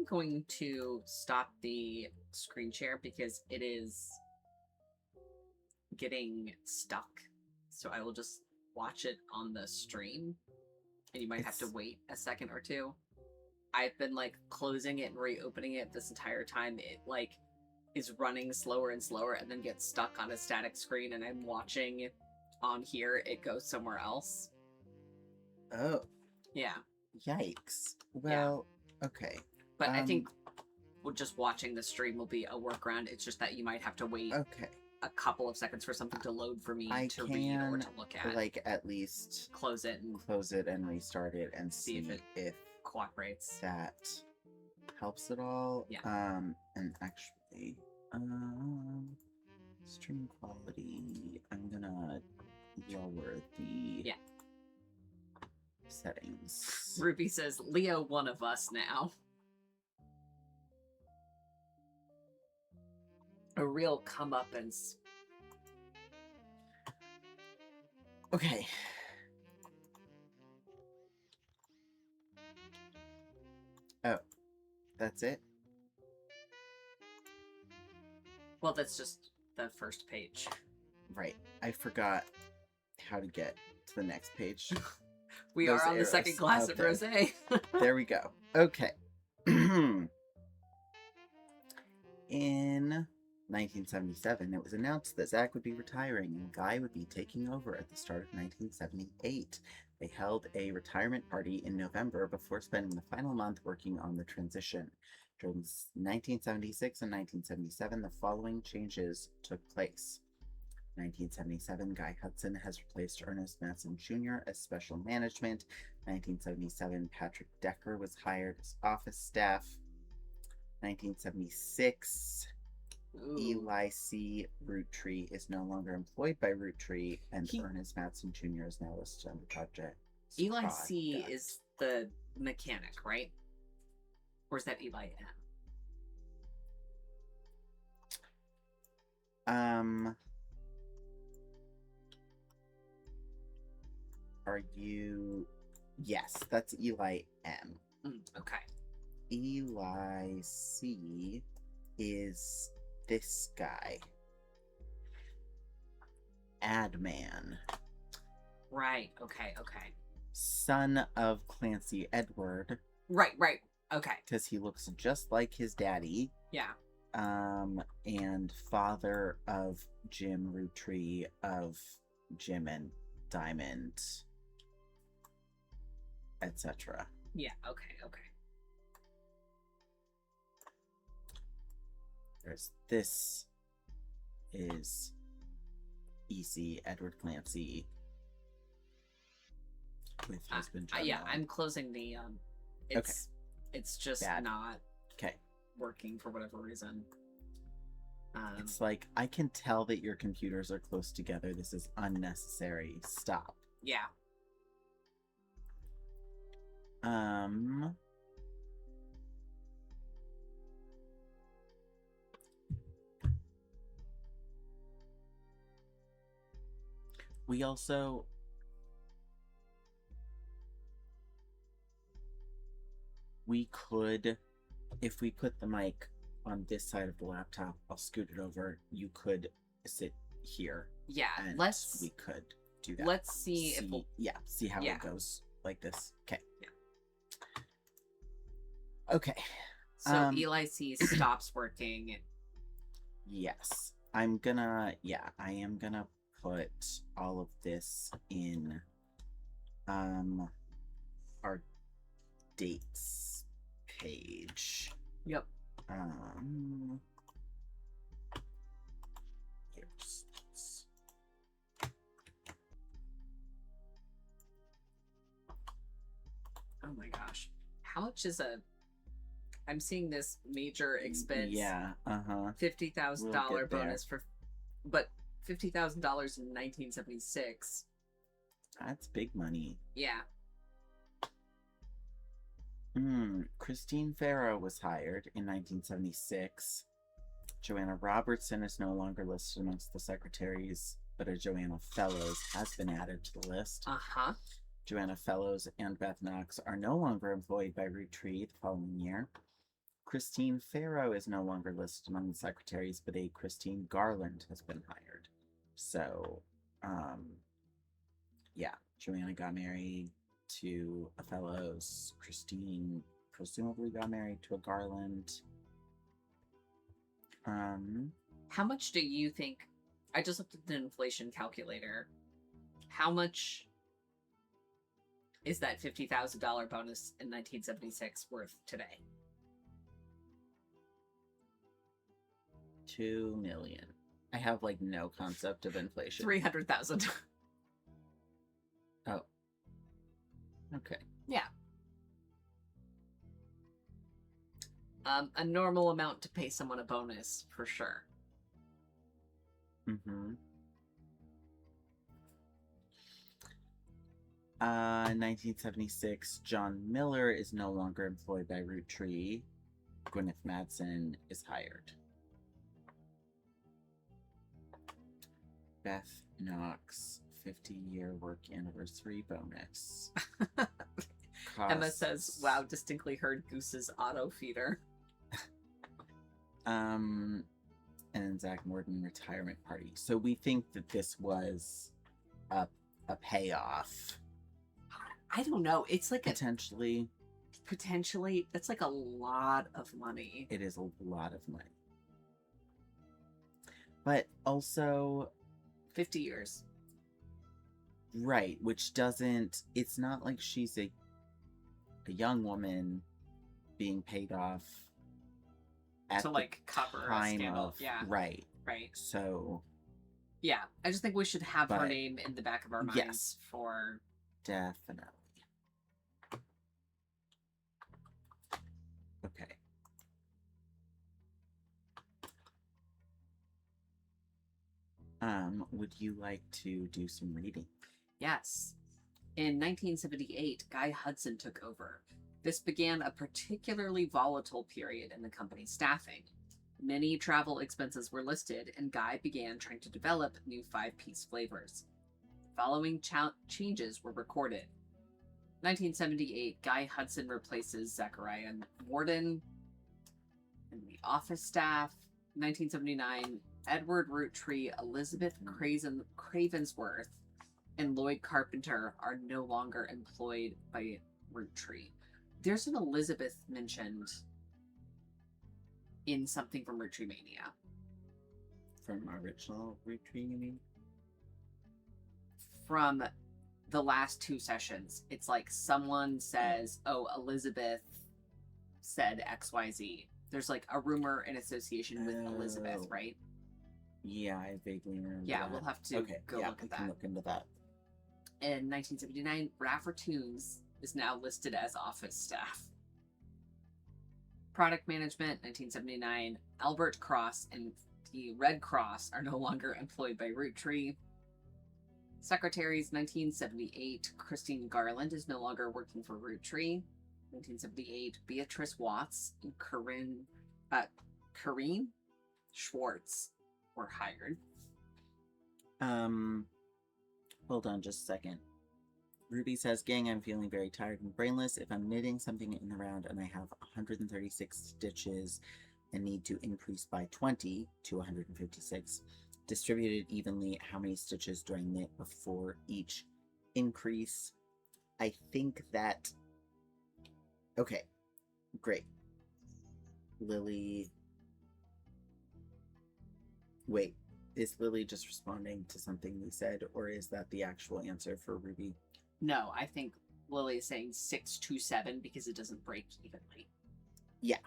going to stop the screen share because it is getting stuck. So I will just watch it on the stream. And you might have to wait a second or two. I've been closing it and reopening it this entire time. It is running slower and slower and then gets stuck on a static screen, and I'm watching on here, it goes somewhere else. Oh, Yeah. yikes. Well, okay. But I think just watching the stream will be a workaround. It's just that you might have to wait Okay. a couple of seconds for something to load for me I to read or can, to look at. like, at least Close it and close it and restart it and see if cooperates. that helps at all. Yeah. And actually, stream quality, I'm gonna lower the settings. Ruby says, Leo, one of us now. A real comeuppance. Okay. Oh, that's it? Well, that's just the first page. Right. I forgot how to get to the next page. We Those are on the second arrows. glass of Okay. rosé. There we go. Okay. In 1977, it was announced that Zach would be retiring and Guy would be taking over at the start of 1978. They held a retirement party in November before spending the final month working on the transition. During 1976 and 1977, the following changes took place. 1977, Guy Hudson has replaced Ernest Matson Jr. as special management. 1977, Patrick Decker was hired as office staff. 1976, Ooh. Eli C. Roottree is no longer employed by Roottree, and Ernest Matson Jr. is now listed on the project. Eli C. is the mechanic, right? Or is that Eli M? Are you... Yes, that's Eli M. Okay. Eli C. is this guy. Adman. Right, okay. Son of Clancy Edward. Right, okay. Because he looks just like his daddy. Yeah. And father of Jim Roottree of Jim and Diamond, etc. Yeah, okay. This is E.C. Edward Clancy with husband John. Yeah, I'm closing the it's just Bad. not Okay. working for whatever reason. It's like, I can tell that your computers are close together. This is unnecessary. Stop. Yeah. We could, if we put the mic on this side of the laptop, I'll scoot it over. You could sit here. Yeah, And we could do that. Let's see if we'll... see how it goes like this. Okay. Yeah. Okay. So Eli C stops working. Yes. I am gonna put all of this in our dates page. Yep. Here's Oh my gosh. How much is I'm seeing this major expense. Yeah. $50,000 bonus for, but $50,000 in 1976. That's big money. Yeah. Christine Farrow was hired in 1976. Joanna Robertson is no longer listed amongst the secretaries, but a Joanna Fellows has been added to the list. Joanna Fellows and Beth Knox are no longer employed by Roottree the following year. Christine Farrow is no longer listed among the secretaries, but a Christine Garland has been hired. So, yeah, Joanna got married to a Fellows. Christine presumably got married to a Garland. How much do you think? I just looked at the inflation calculator. How much is that $50,000 bonus in 1976 worth today? 2 million. I have like no concept of inflation. 300,000. Oh. Okay. Yeah. A normal amount to pay someone a bonus for sure. Mm-hmm. 1976, John Miller is no longer employed by Roottree. Gwyneth Madsen is hired. Beth Knox, 50-year work anniversary bonus. Emma says, wow, distinctly heard Goose's auto feeder. And then Zach Morton retirement party. So we think that this was a payoff. I don't know. It's like Potentially. Potentially, that's like a lot of money. It is a lot of money. But also 50 years. Right, which doesn't, it's not like she's a young woman being paid off at To like cover a scandal. of, Yeah. Right. Right. So yeah, I just think we should have her But- name in the back of our minds Yes. for definitely. Okay. Would you like to do some reading? yes. In 1978, Guy Hudson took over. This began a particularly volatile period in the company's staffing. Many travel expenses were listed, and Guy began trying to develop new 5-piece flavors. The following changes were recorded. 1978, Guy Hudson replaces Zachariah Morden in the office staff. 1979, Edward Roottree, Elizabeth Cravensworth, and Lloyd Carpenter are no longer employed by Roottree. There's an Elizabeth mentioned in something from Roottreenania. From original Roottree, you mean? From the last 2 sessions, it's like someone says, oh, Elizabeth said XYZ. There's like a rumor in association with Elizabeth, Oh. right? Yeah, I vaguely remember Yeah, that. we'll have to go yeah, look at we can that. look into that. In 1979, Raffertoons is now listed as office staff. Product management, 1979, Albert Cross and the Red Cross are no longer employed by Roottree. Secretaries, 1978, Christine Garland is no longer working for Roottree. 1978, Beatrice Watts and Corinne Schwartz were hired. Hold on just a second. Ruby says, gang, I'm feeling very tired and brainless. If I'm knitting something in the round and I have 136 stitches and need to increase by 20 to 156, distributed evenly, how many stitches do I knit before each increase? I think that... Okay, great. Lily... Wait, is Lily just responding to something we said, or is that the actual answer for Ruby? No, I think Lily is saying 6 to 7 because it doesn't break evenly. Yeah.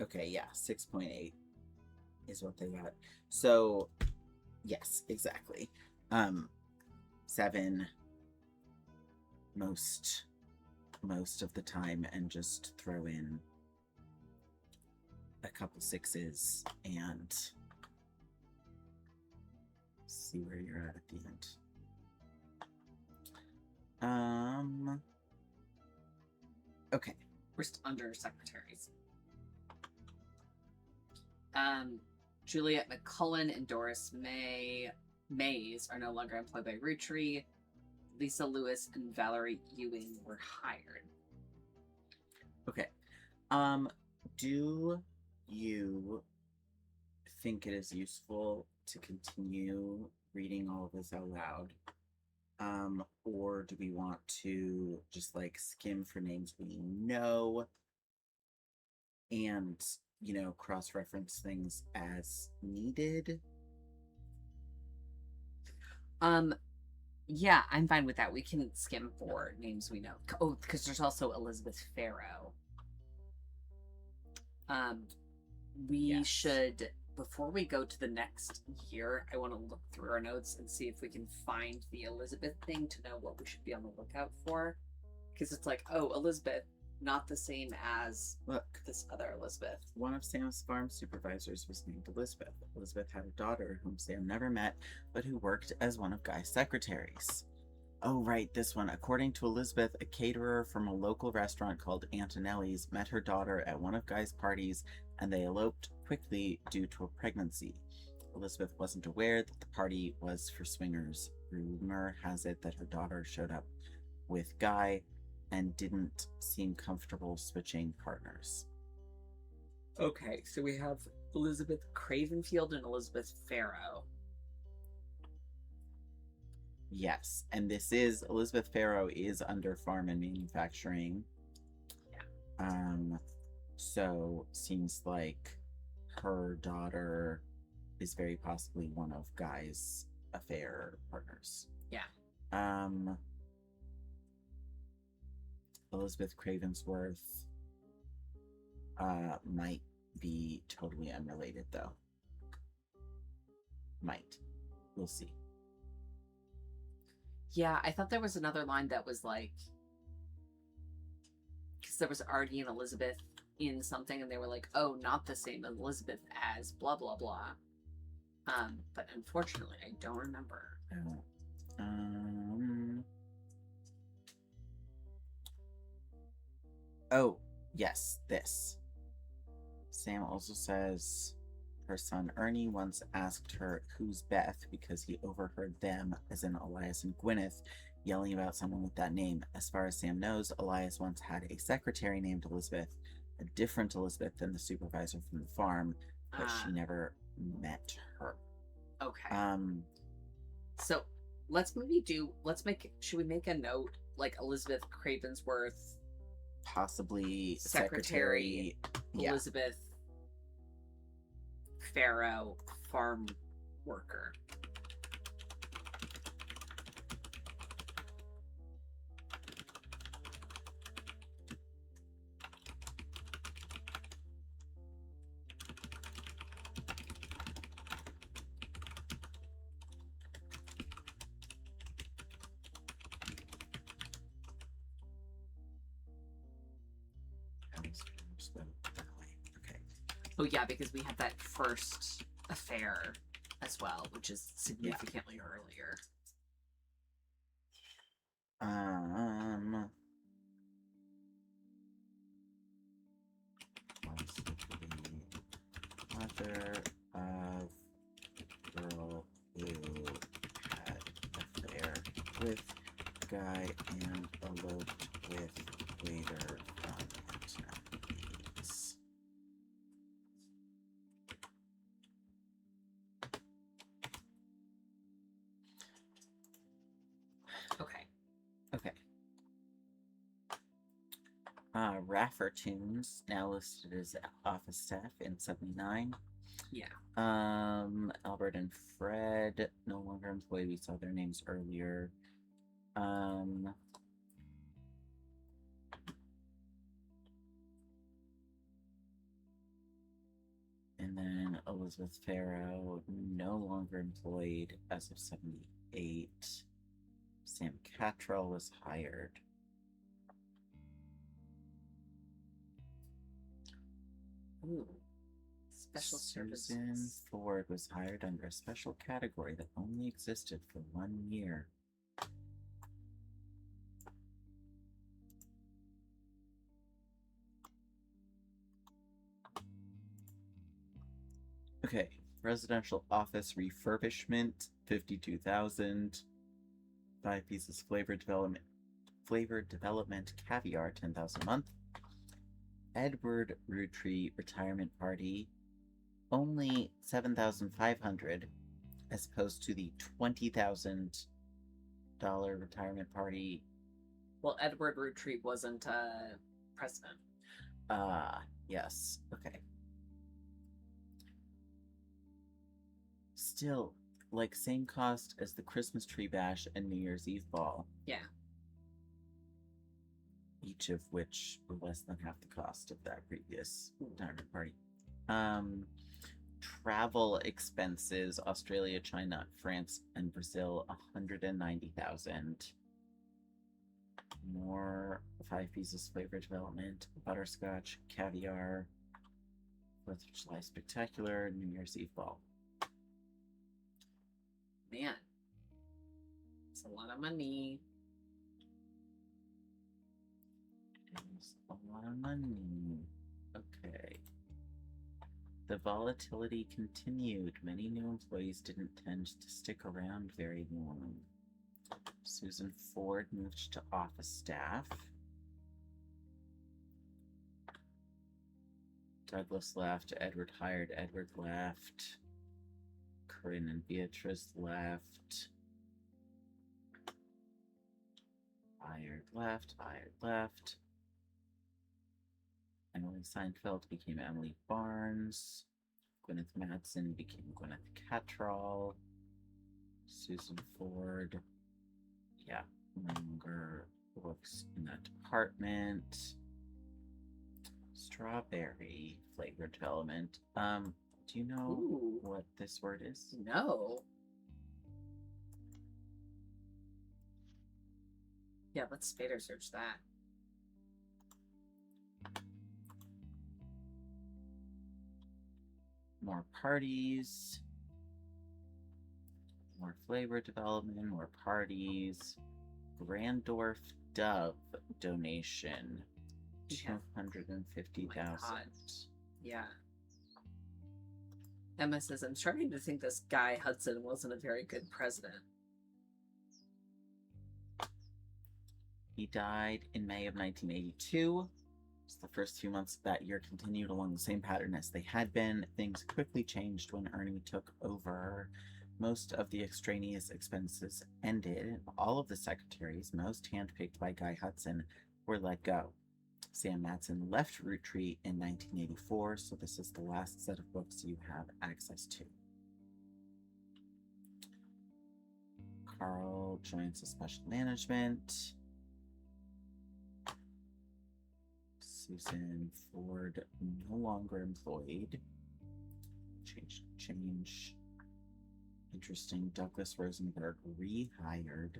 Okay, yeah, 6.8 is what they got. So, yes, exactly. 7 most of the time, and just throw in a couple 6s and see where you're at the end. Okay. We're under secretaries. Juliet McCullen and Doris Mays are no longer employed by Roottree. Lisa Lewis and Valerie Ewing were hired. Okay. Do you think it is useful to continue reading all of this out loud? Or do we want to just like skim for names we know and, cross-reference things as needed? Yeah, I'm fine with that. We can skim for names we know. Oh, because there's also Elizabeth Farrow. We Yes. should, before we go to the next year, I want to look through our notes and see if we can find the Elizabeth thing to know what we should be on the lookout for. Because it's like, oh, Elizabeth, not the same as Look, this other Elizabeth. one of Sam's farm supervisors was named Elizabeth. Elizabeth had a daughter whom Sam never met, but who worked as one of Guy's secretaries. Oh, right, this one. According to Elizabeth, a caterer from a local restaurant called Antonelli's met her daughter at one of Guy's parties, and they eloped quickly due to a pregnancy. Elizabeth wasn't aware that the party was for swingers. Rumor has it that her daughter showed up with Guy and didn't seem comfortable switching partners. Okay, so we have Elizabeth Cravenfield and Elizabeth Farrow. Yes, and this is Elizabeth Farrow is under farm and manufacturing. Yeah. So seems like her daughter is very possibly one of Guy's affair partners. Yeah. Elizabeth Cravensworth might be totally unrelated though. Might. We'll see. Yeah, I thought there was another line that was like, because there was Artie and Elizabeth in something, and they were like, "Oh, not the same Elizabeth as blah blah blah." But unfortunately, I don't remember. Oh, yes, this. Sam also says her son Ernie once asked her who's Beth because he overheard them, as in Elias and Gwyneth, yelling about someone with that name. As far as Sam knows, Elias once had a secretary named Elizabeth, a different Elizabeth than the supervisor from the farm, but she never met her. Okay. Um, So should we make a note like Elizabeth Cravensworth, possibly secretary, yeah. Elizabeth Farrow, farm worker. Okay. Oh yeah, because we had that first affair as well, which is significantly earlier. Was the mother of girl who had affair with Guy and eloped with waiter from Antonelli's. Okay. Okay. Raffertunes, now listed as office staff in 79. Yeah. Albert and Fred, no longer employed. We saw their names earlier. And then Elizabeth Farrow, no longer employed as of 78. Sam Cattrall was hired. Ooh. Special Susan services. Ford was hired under a special category that only existed for 1 year. Okay, residential office refurbishment, 52,000. 5 pieces flavored development caviar, 10,000 a month. Edward Roottree retirement party, only 7,500, as opposed to the 20,000 retirement party. Well, Edward Roottree wasn't president. Yes. Okay. Still, like, same cost as the Christmas tree bash and New Year's Eve ball. Yeah. Each of which were less than half the cost of that previous retirement party. Travel expenses: Australia, China, France, and Brazil, 190,000. More 5 pieces flavor development, butterscotch, caviar, 4th of July spectacular, New Year's Eve ball. Man. It's a lot of money. It's a lot of money. Okay. The volatility continued. Many new employees didn't tend to stick around very long. Susan Ford moved to office staff. Douglas left. Edward hired. Edward left. Corinne and Beatrice left. Fired left. Fired left. Emily Seinfeld became Emily Barnes. Gwyneth Madsen became Gwyneth Cattrall. Susan Ford, yeah, no longer works in that department. Strawberry flavor development. Do you know Ooh. what this word is? No. Yeah, let's Spader search that. More parties. More flavor development, more parties. Grandorf Dove donation. Yeah. 250,000. Oh my God. Yeah. Emma says, I'm starting to think this guy Hudson wasn't a very good president. He died in May of 1982. The first few months of that year continued along the same pattern as they had been. Things quickly changed when Ernie took over. Most of the extraneous expenses ended. All of the secretaries, most handpicked by Guy Hudson, were let go. Sam Matson left Roottree in 1984, so this is the last set of books you have access to. Carl joins the special management. Susan Ford no longer employed. Change. Interesting. Douglas Rosenberg rehired.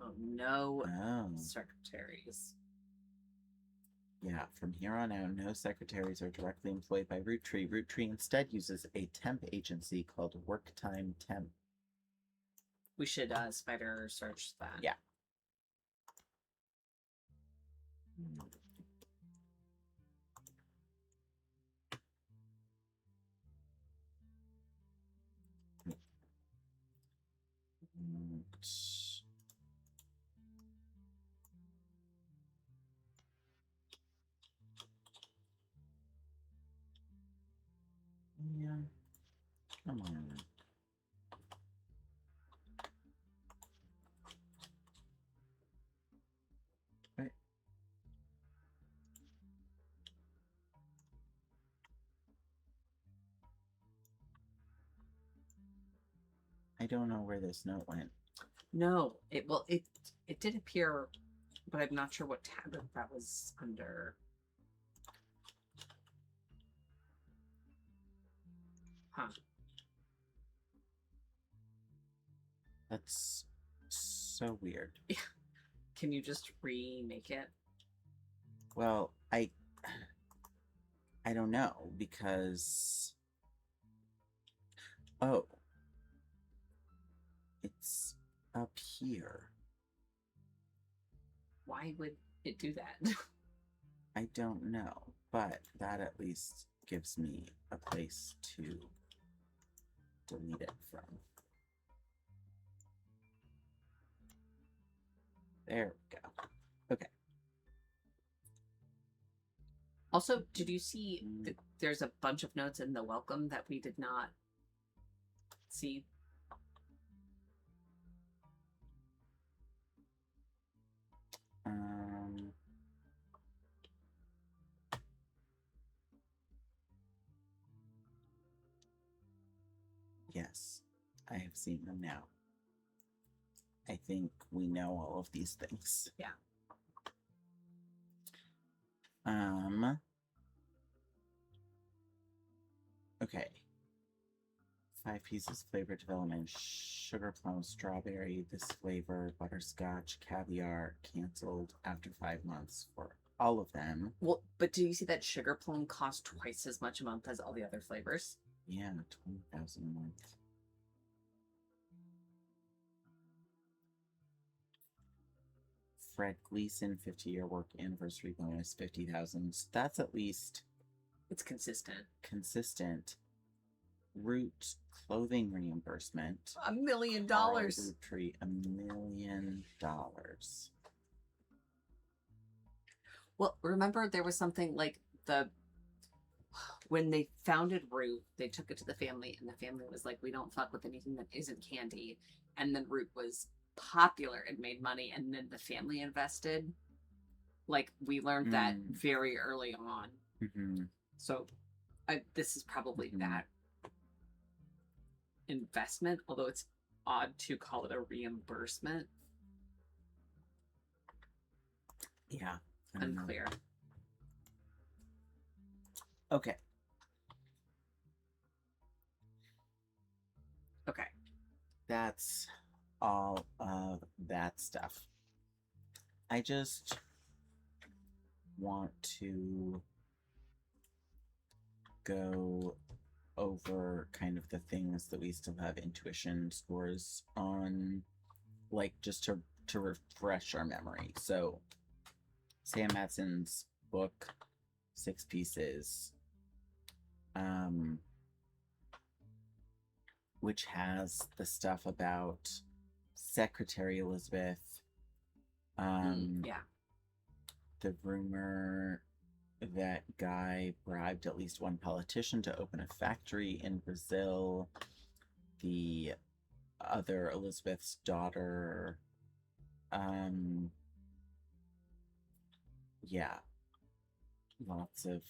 Oh, no Oh. secretaries. Yeah, from here on out, no secretaries are directly employed by Roottree. Roottree instead uses a temp agency called Worktime Temp. We should Spider search that. Yeah. Yeah. Come on. Right. I don't know where this note went. No, it did appear, but I'm not sure what tab that was under. Huh. That's so weird. Can you just remake it? Well, I don't know, because oh, it's up here. Why would it do that? I don't know, but that at least gives me a place to delete it from. There we go. Okay. Also, did you see there's a bunch of notes in the welcome that we did not see? Yes, I have seen them now. I think we know all of these things. Yeah. Okay. 5 pieces flavor development: sugar plum, strawberry, this flavor, butterscotch, caviar, canceled after 5 months for all of them. Well, but do you see that sugar plum costs twice as much a month as all the other flavors? Yeah, 20,000 a month. Fred Gleason 50-year work anniversary bonus 50,000. That's at least It's consistent. consistent. Root clothing reimbursement. $1 million. Root tree, $1 million. Well, remember there was something like when they founded Root, they took it to the family, and the family was like, "We don't fuck with anything that isn't candy." And then Root was popular and made money, and then the family invested. Like we learned that very early on. Mm-hmm. So, this is probably Mhm. that investment, although it's odd to call it a reimbursement. Yeah. I don't know. Unclear. Okay. Okay. That's all of that stuff. I just want to go over kind of the things that we still have intuition scores on, like just to refresh our memory. So Sam Matson's book, 6 pieces, which has the stuff about Secretary Elizabeth, Yeah. the rumor that Guy bribed at least one politician to open a factory in Brazil, the other Elizabeth's daughter, yeah, lots of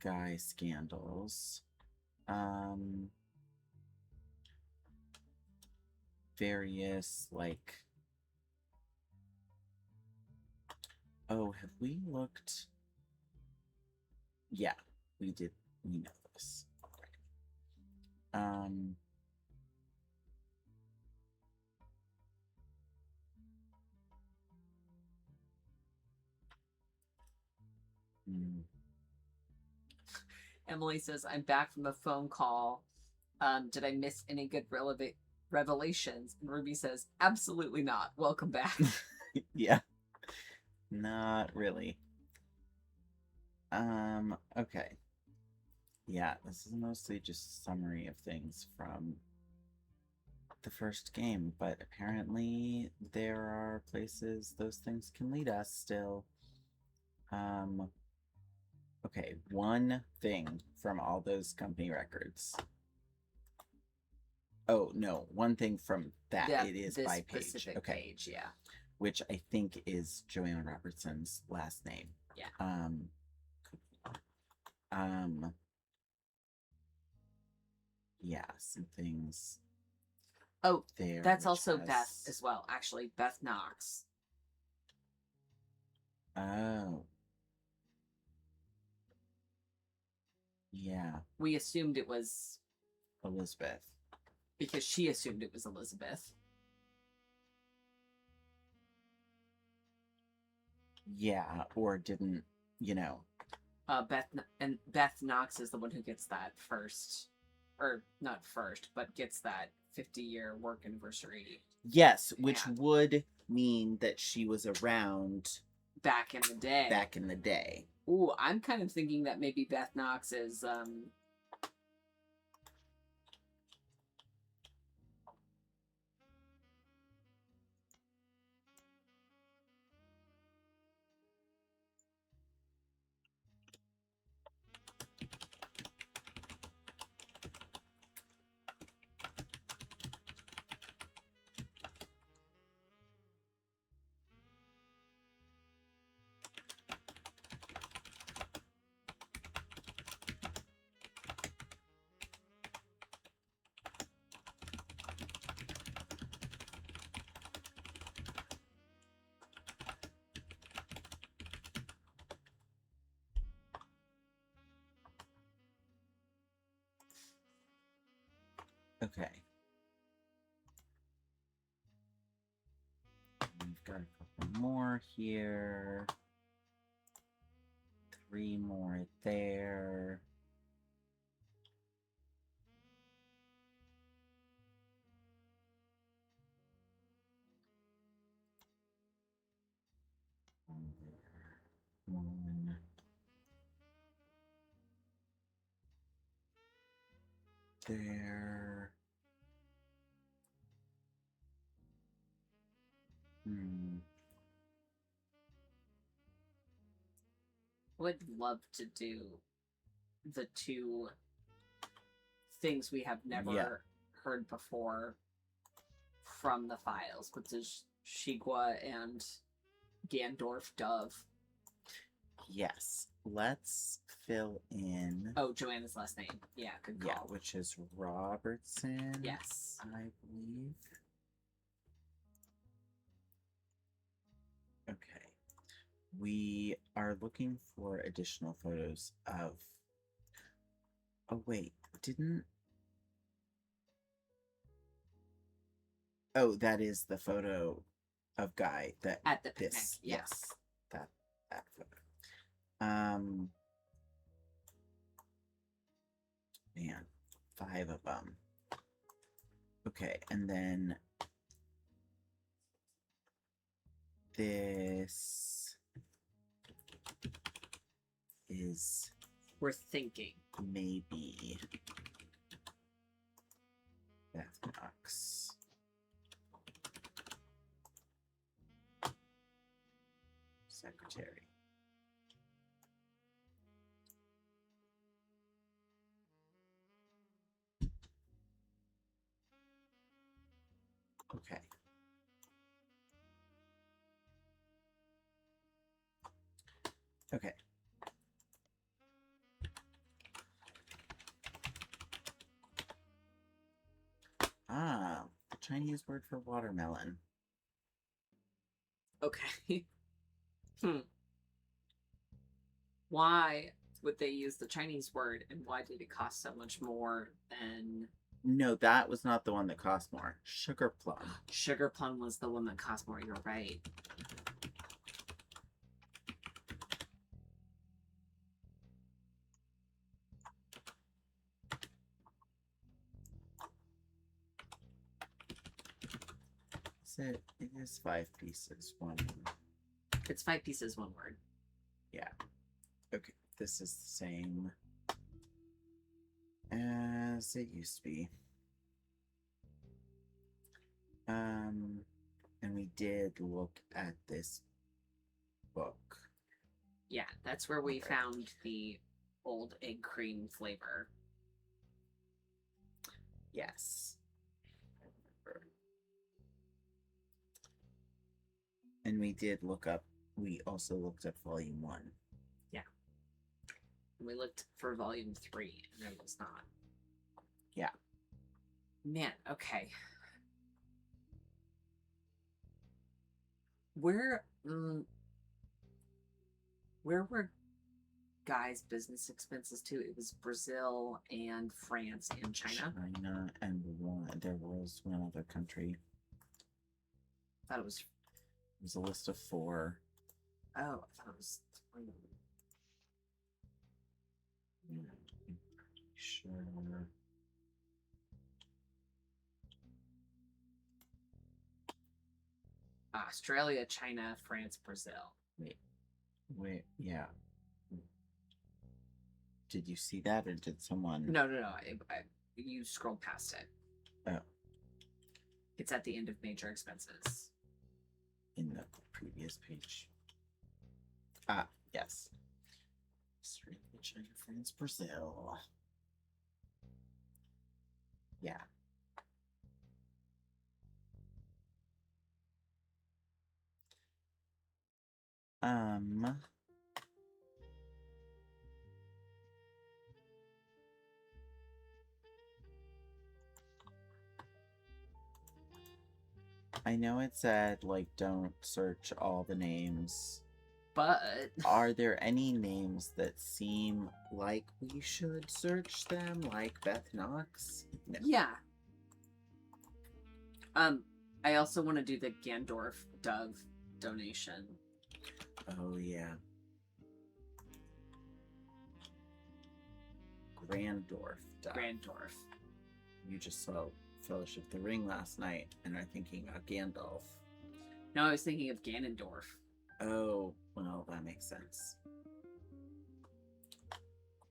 Guy scandals, various, like, oh, have we looked? Yeah, we did. We know this. Emily says, "I'm back from a phone call. Did I miss any good revelations?" And Ruby says, "Absolutely not. Welcome back." Yeah. Not really. Okay. Yeah, this is mostly just a summary of things from the first game, but apparently there are places those things can lead us still. Okay, one thing from all those company records. Oh, no, one thing from that. Yeah, it is this by page. specific Okay. page, yeah. Which I think is Joanna Robertson's last name. Yeah. Yeah, some things. Oh, there. that's also Beth as well. Actually, Beth Knox. Oh. Yeah. We assumed it was Elizabeth. because she assumed it was Elizabeth. Yeah, or didn't, Beth Knox is the one who gets that first, or not first, but gets that 50-year work anniversary. Yes, which would mean that she was around back in the day. Ooh, I'm kind of thinking that maybe Beth Knox is Okay. We've got a couple more here. 3 more there. One there. One. There. Would love to do the 2 things we have never Yeah. heard before from the files, which is Shigua and Gandorf Dove. Yes. Let's fill in. Oh, Joanna's last name. Yeah, good call. Yeah, which is Robertson. Yes. I believe. Okay. We are looking for additional photos of. Oh, wait. Didn't. Oh, that is the photo of Guy that. At the picnic. This. Yeah. Yes. That photo. Man, 5 of them. Okay, and then this is We're thinking. maybe Beth Knox. Secretary. Okay. Okay. The Chinese word for watermelon. Okay. Why would they use the Chinese word, and why did it cost so much more than... No, that was not the one that cost more. Sugar plum. Sugar plum was the one that cost more, you're right. It is 5 pieces. One. It's 5 pieces, 1 word. Yeah. Okay. This is the same as it used to be. And we did look at this book. Yeah, that's where we Okay. found the old egg cream flavor. Yes. I remember. And we did look up, we also looked up volume 1. We looked for volume 3, and it was not. Yeah. Man, okay. Where were Guy's business expenses too? It was Brazil and France and China. China and there was one other country. I thought it was... It was a list of 4. Oh, I thought it was 3. I'm pretty sure. Australia, China, France, Brazil. Wait, yeah. Did you see that, or did someone? No. You scrolled past it. Oh. It's at the end of major expenses. In the previous page. Yes. Australia, China, France, Brazil. Yeah. I know it said, like, don't search all the names. But Are there any names that seem like we should search them, like Beth Knox? No. yeah, I also want to do the Gandorf Dove donation. Oh, yeah. Grandorf. Grandorf. You just saw Fellowship of the Ring last night and are thinking of Gandalf. No, I was thinking of Ganondorf. Oh, well, that makes sense.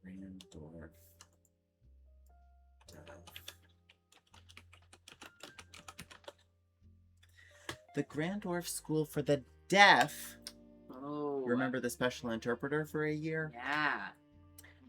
Grandorf. The Grandorf School for the Deaf. Oh. Remember the special interpreter for a year? Yeah.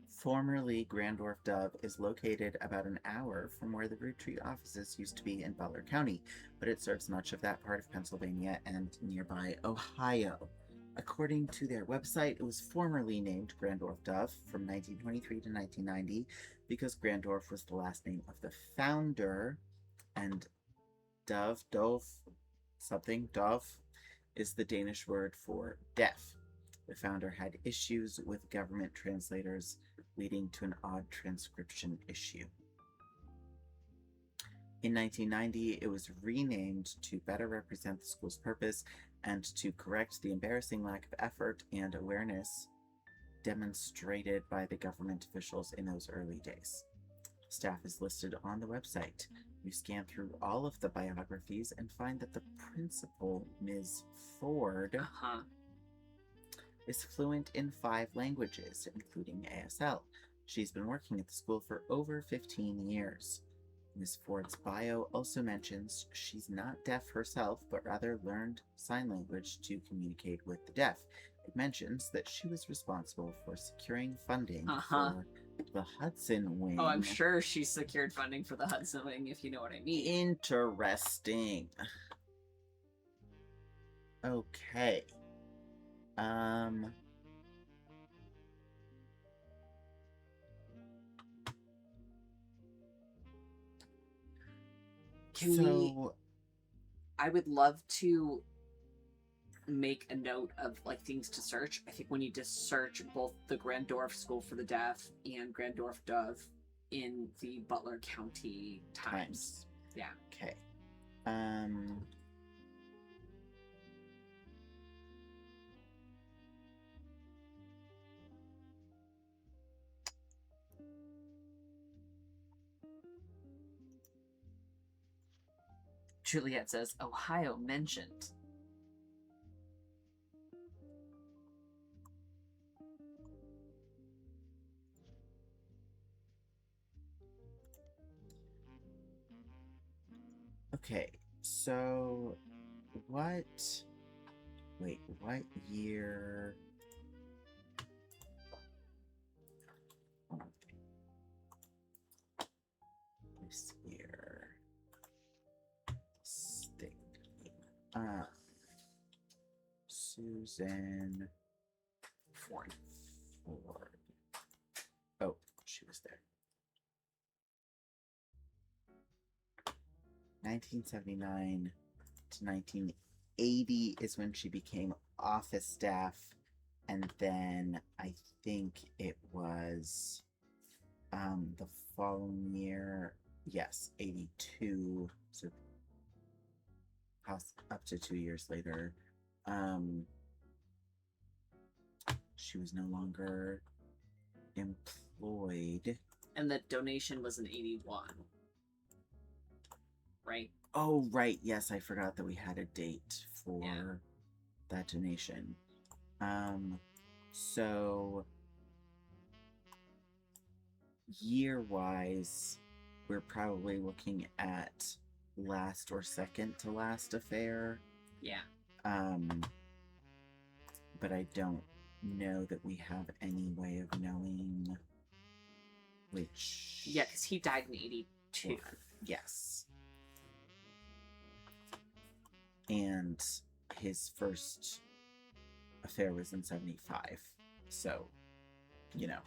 Formerly Grandorf Dove is located about an hour from where the Roottree offices used to be in Butler County, but it serves much of that part of Pennsylvania and nearby Ohio. According to their website, it was formerly named Grandorf Dove from 1923 to 1990 because Grandorf was the last name of the founder, and Dove, is the Danish word for deaf. The founder had issues with government translators, leading to an odd transcription issue. In 1990, it was renamed to better represent the school's purpose and to correct the embarrassing lack of effort and awareness demonstrated by the government officials in those early days. Staff is listed on the website. You scan through all of the biographies and find that the principal, Ms. Ford, is fluent in 5 languages, including ASL. She's been working at the school for over 15 years. Ms. Ford's bio also mentions she's not deaf herself, but rather learned sign language to communicate with the deaf. It mentions that she was responsible for securing funding for the Hudson Wing. Oh, I'm sure she secured funding for the Hudson Wing, if you know what I mean. Interesting. Okay. I would love to make a note of like things to search. I think we need to search both the Grandorf School for the Deaf and Grandorf Dove in the Butler County Times. Yeah. Okay. Juliet says Ohio mentioned. Okay, so what year? This year. Susan Ford. Oh, she was there. 1979 to 1980 is when she became office staff, and then I think it was the following year, yes, 82, so up to 2 years later, she was no longer employed. And the donation was in 81. Right? Oh, right. Yes, I forgot that we had a date for that donation. So year-wise, we're probably looking at last or second to last affair. Yeah. But I don't know that we have any way of knowing which. Yeah, because he died in 82. Well, yes. And his first affair was in 75. So, you know,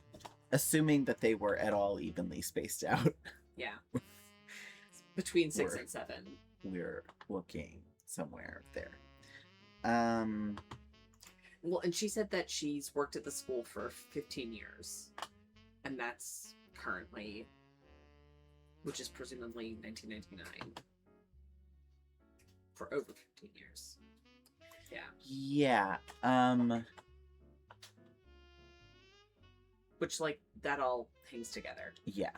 assuming that they were at all evenly spaced out. Yeah. Between 6 and 7. We're looking somewhere there. Well, and she said that she's worked at the school for 15 years. And that's currently, which is presumably 1999. for over 15 years. Yeah. Yeah. Which, like, that all hangs together. Yeah.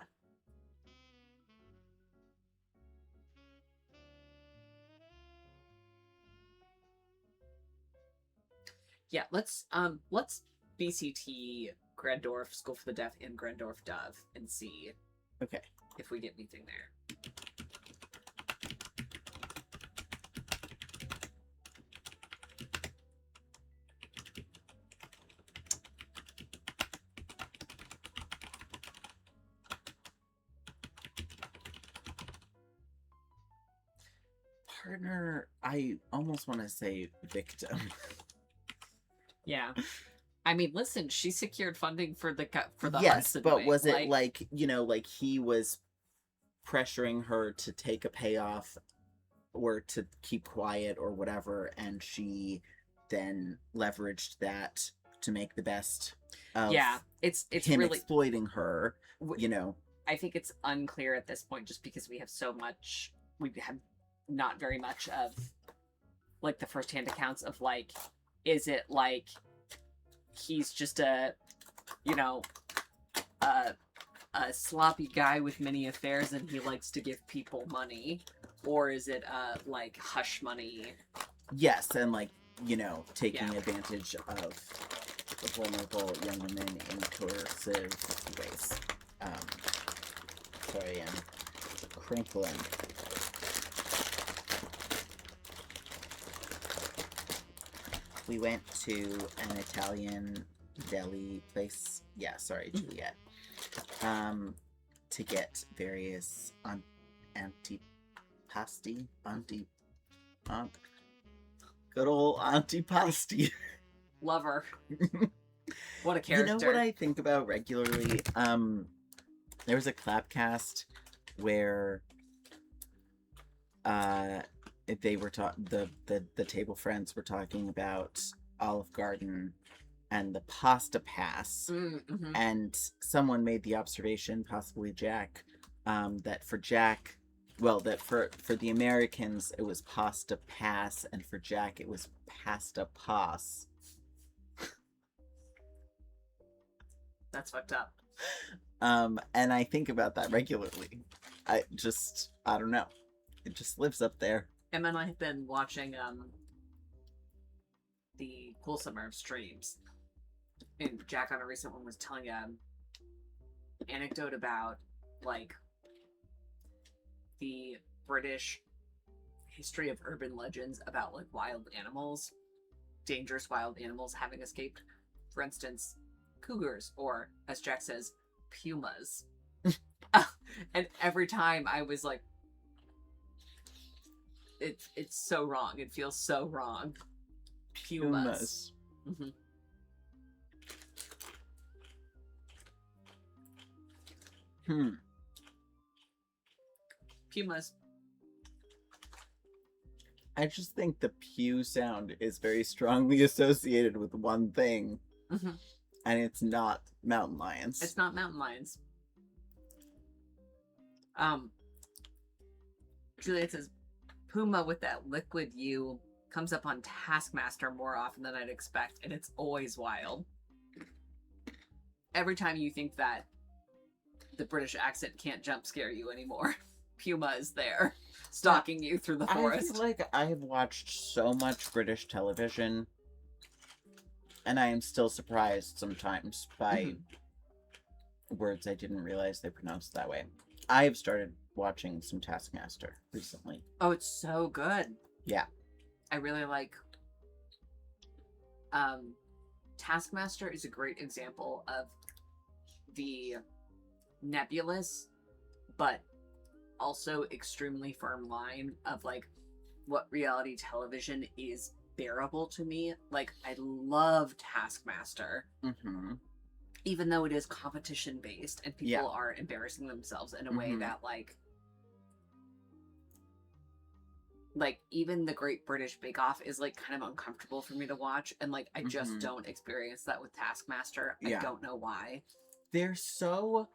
Yeah, let's BCT Grandorf School for the Deaf and Grandorf Dove and see Okay. if we get anything there. Partner, I almost want to say victim. Yeah. I mean, listen, she secured funding for the Yes, Hudson but Wing. was it like, you know, like he was pressuring her to take a payoff or to keep quiet or whatever, and she then leveraged that to make the best of yeah, it's him really exploiting her, you know. I think it's unclear at this point just because we have not very much of like the firsthand accounts of like, is it like he's just a, you know, a sloppy guy with many affairs and he likes to give people money, or is it like hush money? Yes, and like, you know, taking Yeah. advantage of vulnerable young women in coercive ways. Sorry, I'm crinkling. We went to an Italian deli place. Yeah, sorry, Juliet. To get various antipasti. Good old antipasti. Love her. What a character. You know what I think about regularly? There was a Clapcast where they were the table friends were talking about Olive Garden and the pasta pass, mm-hmm. and someone made the observation, possibly Jack, that for Jack, well, that for the Americans it was pasta pass, and for Jack it was pasta pass. That's fucked up. And I think about that regularly. I don't know. It just lives up there. Emma and I have been watching the Cool Summer streams. And Jack on a recent one was telling an anecdote about like the British history of urban legends about like wild animals, dangerous wild animals having escaped. For instance, cougars, or as Jack says, pumas. And every time I was like, it's so wrong. It feels so wrong. Pumas. Mm-hmm. Pumas. I just think the pew sound is very strongly associated with one thing, and it's not mountain lions. It's not mountain lions. Juliet says, Puma with that liquid U comes up on Taskmaster more often than I'd expect, and it's always wild. Every time you think that the British accent can't jump scare you anymore, Puma is there, stalking you through the forest. I feel like I have watched so much British television, and I am still surprised sometimes by words I didn't realize they pronounced that way. I have started watching some Taskmaster recently. Oh, it's so good. Yeah. I really like... Taskmaster is a great example of the nebulous, but also extremely firm line of, like, what reality television is bearable to me. Like, I love Taskmaster. Even though it is competition-based and people are embarrassing themselves in a way that, like, even the Great British Bake Off is, like, kind of uncomfortable for me to watch. And, like, I just don't experience that with Taskmaster. I don't know why. They're so...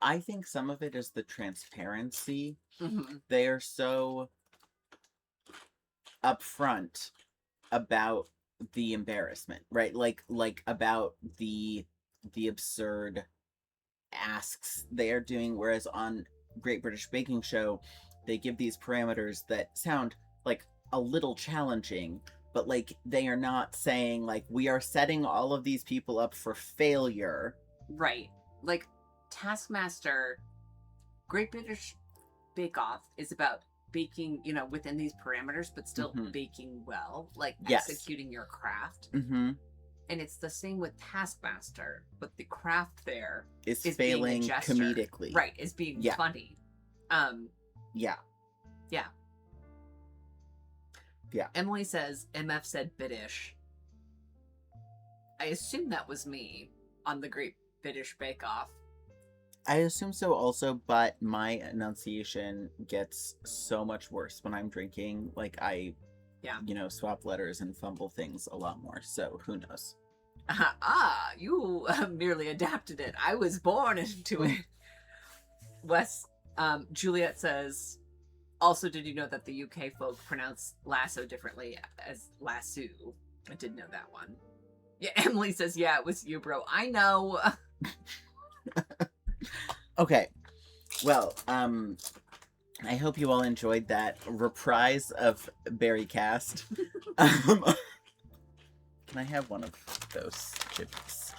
I think some of it is the transparency. Mhm. They are so upfront about the embarrassment, right? Like about the absurd asks they are doing, whereas on Great British Baking Show, they give these parameters that sound like a little challenging, but like they are not saying like we are setting all of these people up for failure. Right. Like Taskmaster, Great British Bake Off is about baking, within these parameters, but still Mhm. baking well, like Yes. executing your craft. Mm-hmm. And it's the same with Taskmaster, but the craft there Is is failing being a jester. comedically. Right, is being Yeah. funny. Yeah. Yeah. Yeah. Emily says, MF said Biddish. I assume that was me on the Great British Bake Off. I assume so also, but my enunciation gets so much worse when I'm drinking. Like I, swap letters and fumble things a lot more. So who knows? You merely adapted it. I was born into it. Wes, Juliet says, also, did you know that the UK folk pronounce lasso differently as lasso? I did know that one. Yeah, Emily says, yeah, it was you, bro. I know. Okay. Well, I hope you all enjoyed that reprise of Berrycast. Can I have one of those chips?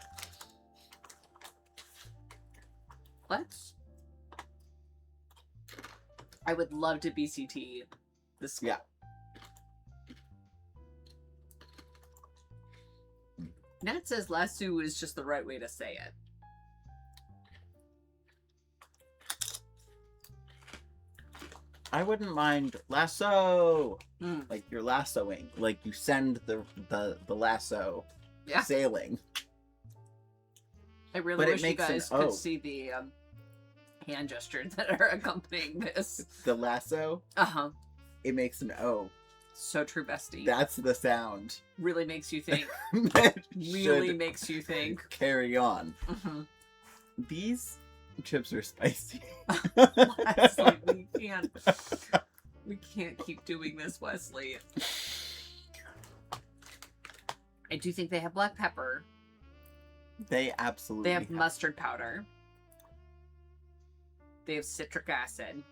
Let's. I would love to BCT this. Yeah. Nat says lasso is just the right way to say it. I wouldn't mind lasso. Mm. Like you're lassoing. Like you send the lasso sailing. I really But it wish you makes an guys O. could see the hand gestures that are accompanying this. The lasso, Uh-huh. it makes an O. So true, bestie. That's the sound. Really makes you think. That Really should makes you think. carry on. Mm-hmm. These chips are spicy. Wesley, we can't keep doing this, Wesley. I do think they have black pepper. They absolutely They have mustard powder. They have citric acid.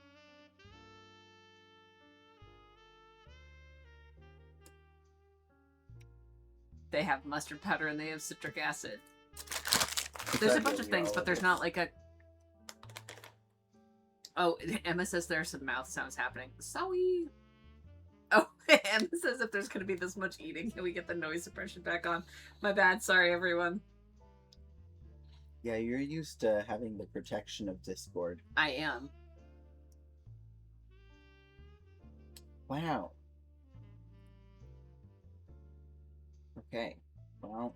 They have mustard powder and they have citric acid. There's a bunch of things, but there's not like a... Oh, Emma says there are some mouth sounds happening. Sorry. Oh, Emma says if there's going to be this much eating, can we get the noise suppression back on? My bad. Sorry, everyone. Yeah, you're used to having the protection of Discord. I am. Wow. Okay. Well.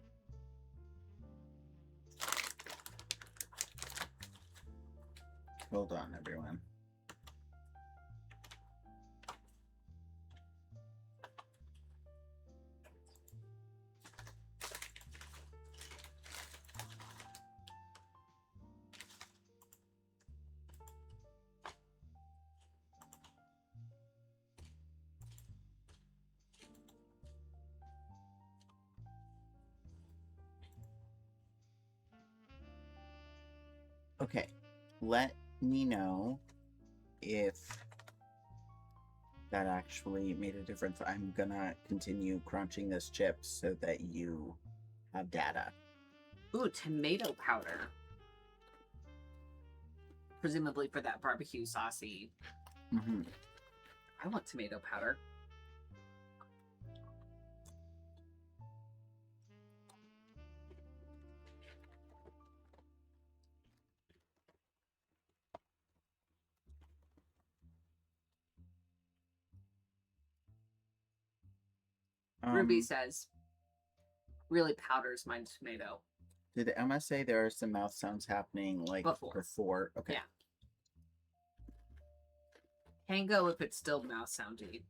Hold on, everyone. Okay, let me know if that actually made a difference. I'm gonna continue crunching this chip so that you have data. Ooh, tomato powder. Presumably for that barbecue saucy. Mm-hmm. I want tomato powder. Ruby says, really powders my tomato. Did Emma say there are some mouth sounds happening like before? Okay. Yeah. Tango if it's still mouth soundy.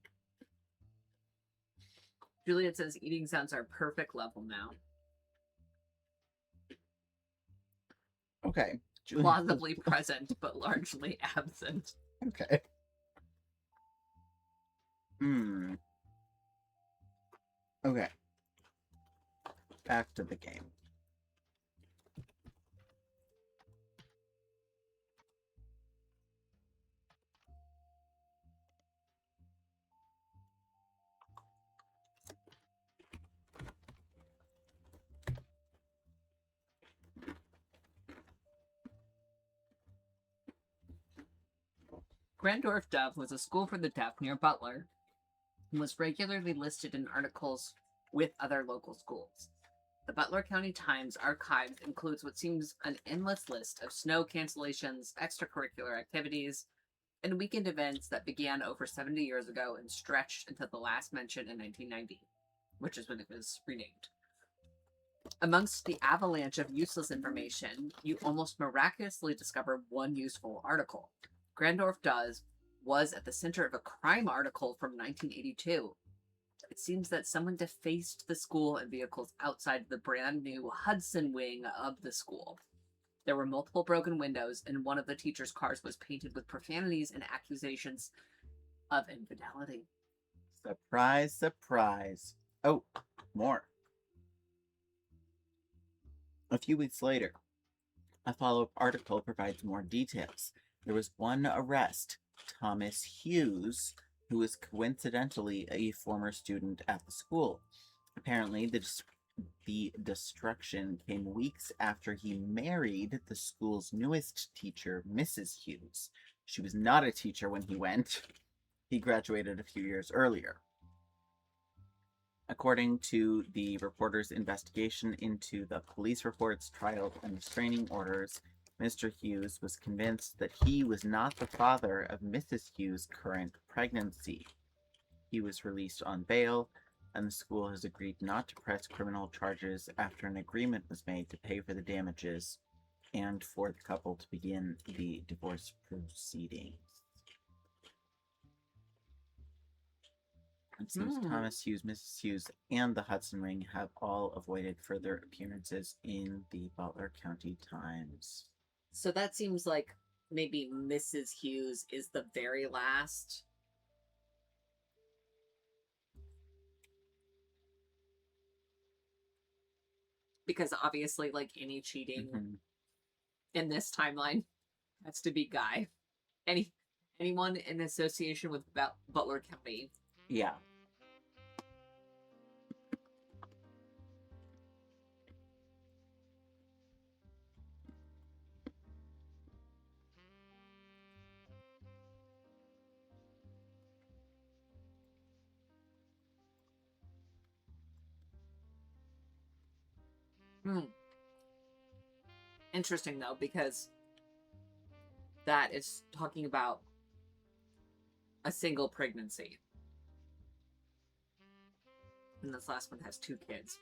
Juliet says eating sounds are perfect level now. Okay. plausibly present but largely absent. Okay. Okay. Back to the game. Grandorf Dove was a school for the deaf near Butler and was regularly listed in articles with other local schools. The Butler County Times archives includes what seems an endless list of snow cancellations, extracurricular activities, and weekend events that began over 70 years ago and stretched until the last mention in 1990, which is when it was renamed. Amongst the avalanche of useless information, you almost miraculously discover one useful article. Grandorf was at the center of a crime article from 1982. It seems that someone defaced the school and vehicles outside the brand new Hudson wing of the school. There were multiple broken windows, and one of the teacher's cars was painted with profanities and accusations of infidelity. Surprise, surprise. Oh, more. A few weeks later, a follow-up article provides more details. There was one arrest, Thomas Hughes, who was coincidentally a former student at the school. Apparently, the destruction came weeks after he married the school's newest teacher, Mrs. Hughes. She was not a teacher when he went. He graduated a few years earlier. According to the reporter's investigation into the police reports, trial, and restraining orders, Mr. Hughes was convinced that he was not the father of Mrs. Hughes' current pregnancy. He was released on bail, and the school has agreed not to press criminal charges after an agreement was made to pay for the damages and for the couple to begin the divorce proceedings. It seems Thomas Hughes, Mrs. Hughes, and the Hudson Ring have all avoided further appearances in the Butler County Times. So that seems like maybe Mrs. Hughes is the very last. Because obviously, like any cheating in this timeline has to be Guy. Anyone in association with Butler County. Yeah. Interesting, though, because that is talking about a single pregnancy. And this last one has 2 kids.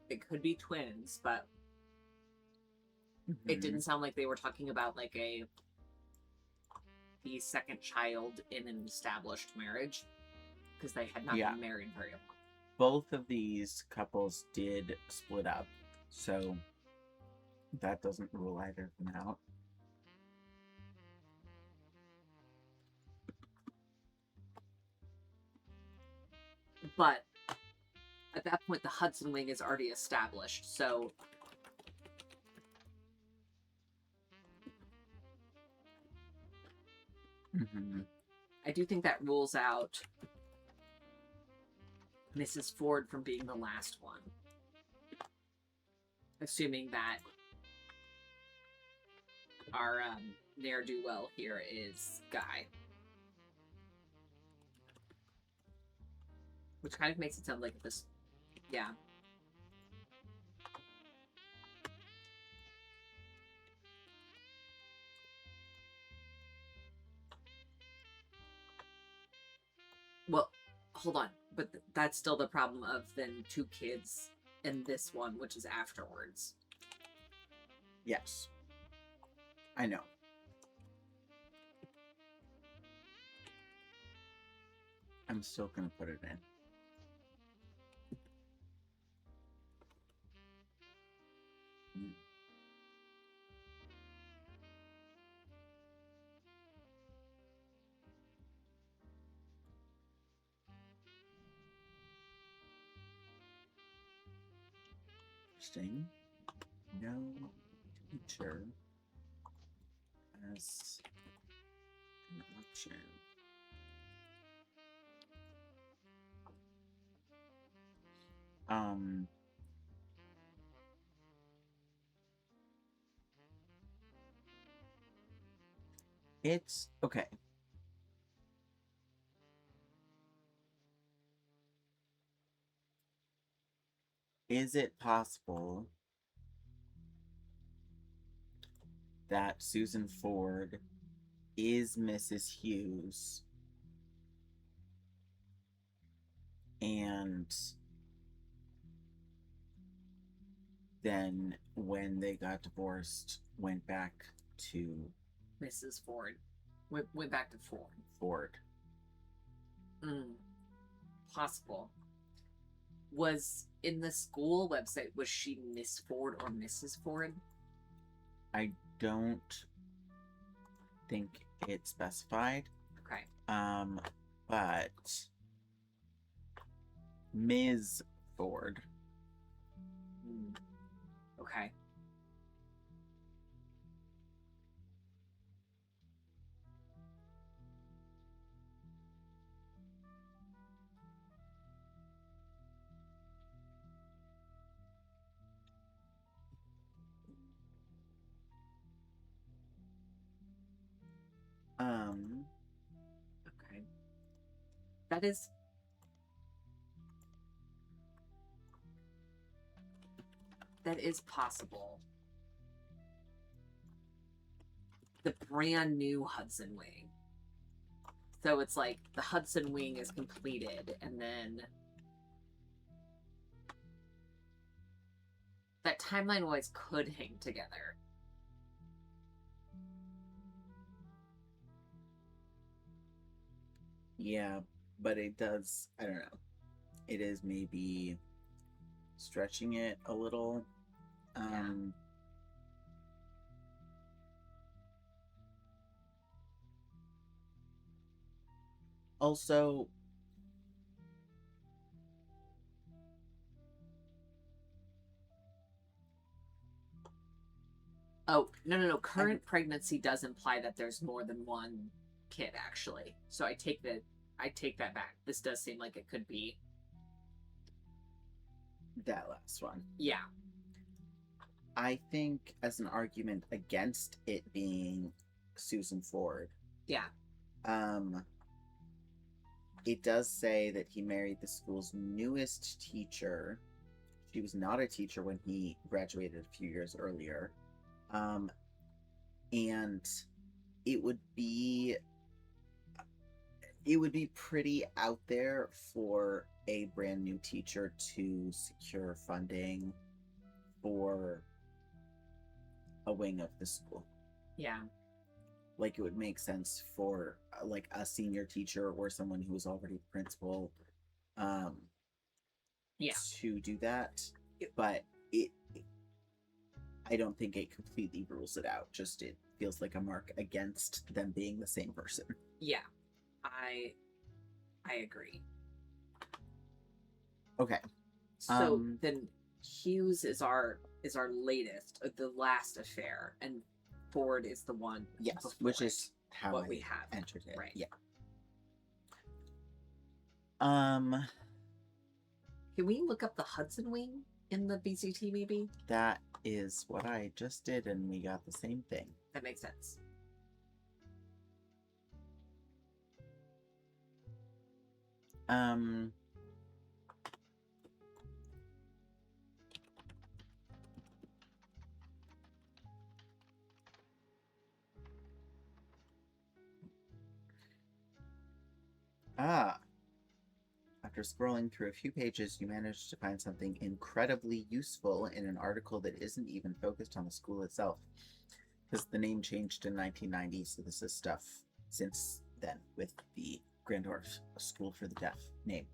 It could be twins, but it didn't sound like they were talking about like the second child in an established marriage, because they had not been married very long. Both of these couples did split up, so that doesn't rule either of them out. But at that point, the Hudson Wing is already established, so I do think that rules out Mrs. Ford from being the last one. Assuming that our ne'er-do-well here is Guy. Which kind of makes it sound like this... Yeah. Well, hold on. But that's still the problem of then 2 kids in this one, which is afterwards. Yes. I know. I'm still gonna put it in. Interesting. No teacher as an option. It's okay. Is it possible that Susan Ford is Mrs. Hughes and then when they got divorced went back to Mrs. Ford. Went back to Ford. Ford? Possible. Was in the school website, was she Miss Ford or Mrs. Ford? I don't think it specified. Okay. But Ms. Ford. Okay. Okay. That is possible. The brand new Hudson Wing. So it's like the Hudson Wing is completed, and then that timeline wise could hang together. Yeah, but it does, I don't know. It is maybe stretching it a little. Also, oh, no. Current pregnancy does imply that there's more than one kid, actually. So I take that back. This does seem like it could be that last one. Yeah. I think as an argument against it being Susan Ford. Yeah. It does say that he married the school's newest teacher. She was not a teacher when he graduated a few years earlier. And it would be pretty out there for a brand new teacher to secure funding for a wing of the school. Yeah. Like, it would make sense for like a senior teacher or someone who was already principal to do that. But I don't think it completely rules it out. Just it feels like a mark against them being the same person. Yeah. I agree. Okay. So then Hughes is our latest, the last affair, and Ford is the one. Yes, which is how what we have entered it. Right. Yeah. Can we look up the Hudson Wing in the BCT maybe? That is what I just did, and we got the same thing. That makes sense. After scrolling through a few pages, you managed to find something incredibly useful in an article that isn't even focused on the school itself. Because the name changed in 1990, so this is stuff since then with the Grandorf School for the Deaf name.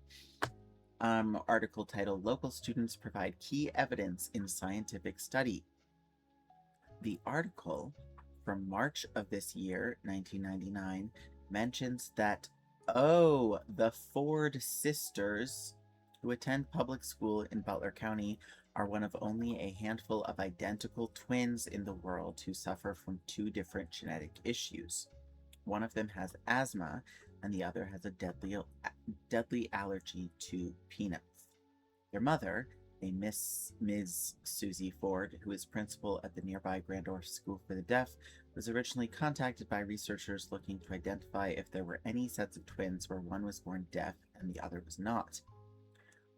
Article titled, Local Students Provide Key Evidence in Scientific Study. The article from March of this year, 1999, mentions that, the Ford sisters who attend public school in Butler County, are one of only a handful of identical twins in the world who suffer from two different genetic issues. One of them has asthma, and the other has a deadly allergy to peanuts. Their mother, a Ms. Susie Ford, who is principal at the nearby Grandorf School for the Deaf, was originally contacted by researchers looking to identify if there were any sets of twins where one was born deaf and the other was not.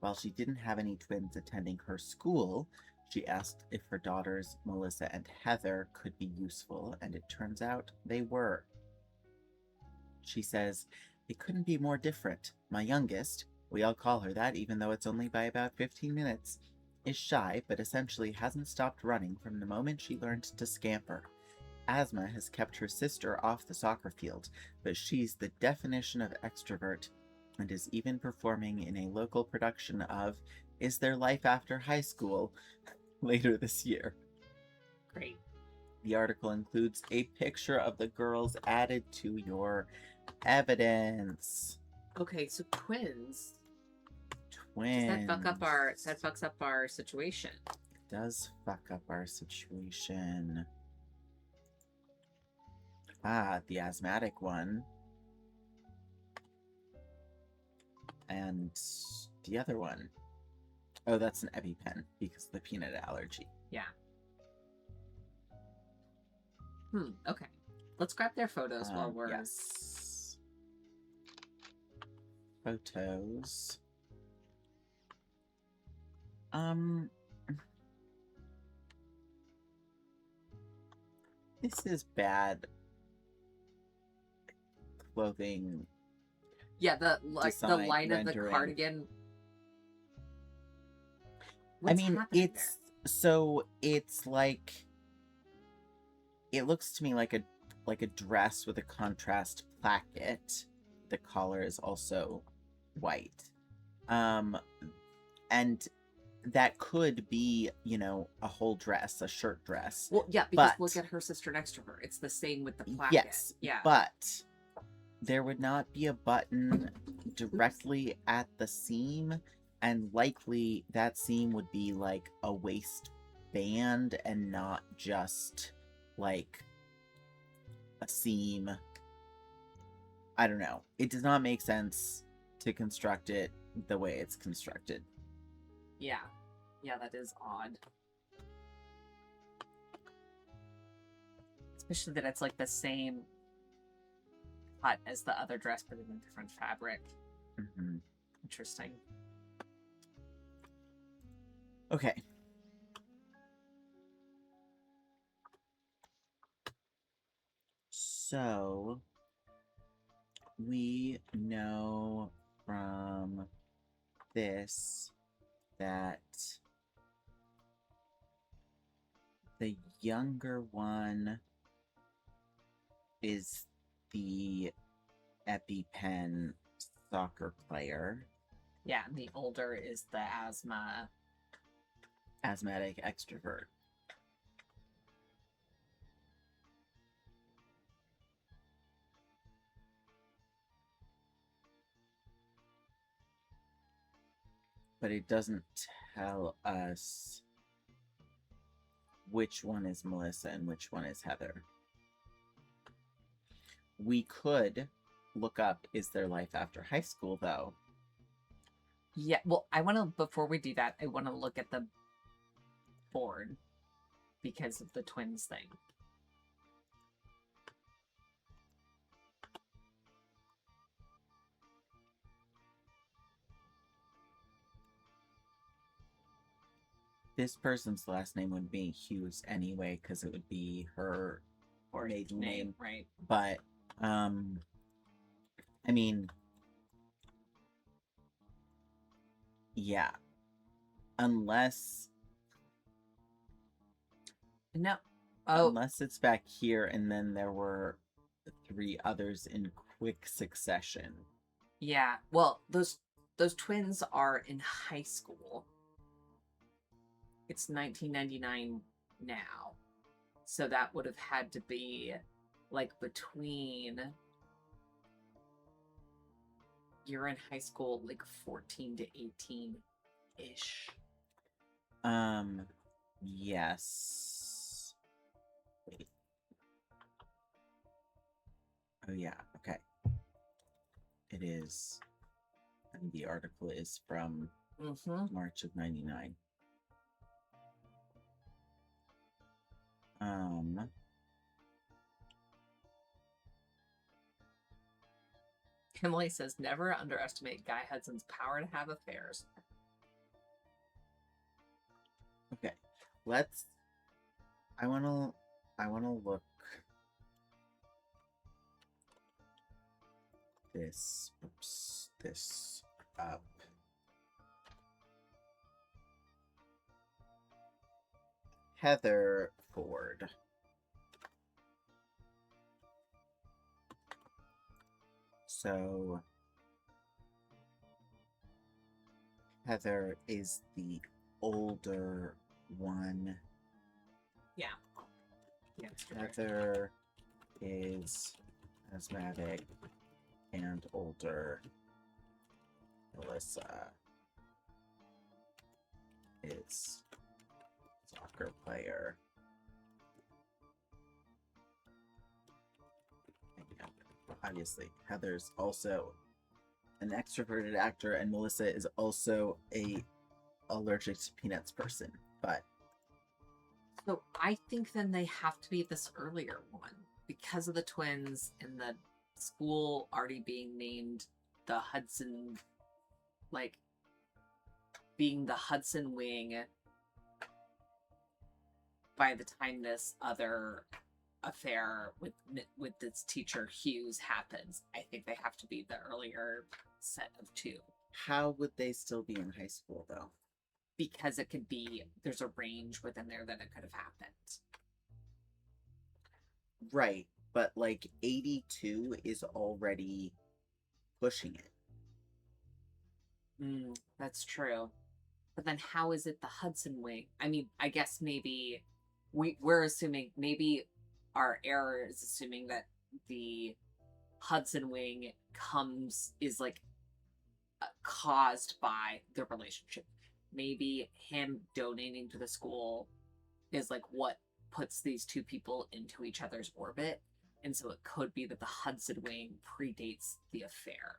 While she didn't have any twins attending her school, she asked if her daughters, Melissa and Heather, could be useful, and it turns out they were. She says, "It couldn't be more different. My youngest, we all call her that even though it's only by about 15 minutes, is shy but essentially hasn't stopped running from the moment she learned to scamper. Asthma has kept her sister off the soccer field, but she's the definition of extrovert and is even performing in a local production of Is There Life After High School later this year." Great. The article includes a picture of the girls added to your evidence. Okay, so twins. Twins. That fucks up our situation. It does fuck up our situation. The asthmatic one. And the other one. Oh, that's an EpiPen because of the peanut allergy. Yeah. Okay. Let's grab their photos while we're... Yes. Photos. This is bad clothing. Yeah, the design, line of the rendering. cardigan. I mean, it's like it looks to me like a dress with a contrast placket. The collar is also white. And that could be, a whole dress, a shirt dress. Well, yeah, because look at her sister next to her. It's the same with the placket. Yes, yeah. But there would not be a button directly at the seam, and likely that seam would be like a waistband and not just like a seam. I don't know. It does not make sense to construct it the way it's constructed. Yeah, that is odd. Especially that it's like the same cut as the other dress, but in a different fabric. Mm-hmm. Interesting. Okay. So, we know from this that the younger one is the EpiPen soccer player. Yeah, and the older is the asthmatic extrovert. But it doesn't tell us which one is Melissa and which one is Heather. We could look up Is There Life After High School, though. Yeah, well, before we do that, I want to look at the board because of the twins thing. This person's last name would be Hughes anyway, because it would be her maiden name. Right. But, I mean, yeah. Unless it's back here and then there were 3 others in quick succession. Yeah. Well, those twins are in high school. It's 1999 now. So that would have had to be like between you're in high school, like 14 to 18 ish. Yes. Wait. Oh yeah, okay. It is. And the article is from March of 99. Emily says, never underestimate Guy Hudson's power to have affairs. Okay, let's. I wanna look this. Oops, this up. Heather Ford. So Heather is the older one. Yeah. Heather is asthmatic and older. Melissa is soccer player. And obviously, Heather's also an extroverted actor, and Melissa is also a allergic to peanuts person. But so I think then they have to be this earlier one because of the twins and the school already being named the Hudson, like being the Hudson wing by the time this other affair with this teacher Hughes happens. I think they have to be the earlier set of two. how would they still be in high school though? Because it could be, there's a range within there that it could have happened. Right, but like 82 is already pushing it. That's true. But then how is it the Hudson wing? I mean, I guess maybe we're assuming, maybe our error is assuming that the Hudson wing is like caused by the relationship. Maybe him donating to the school is like what puts these two people into each other's orbit. And so it could be that the Hudson wing predates the affair.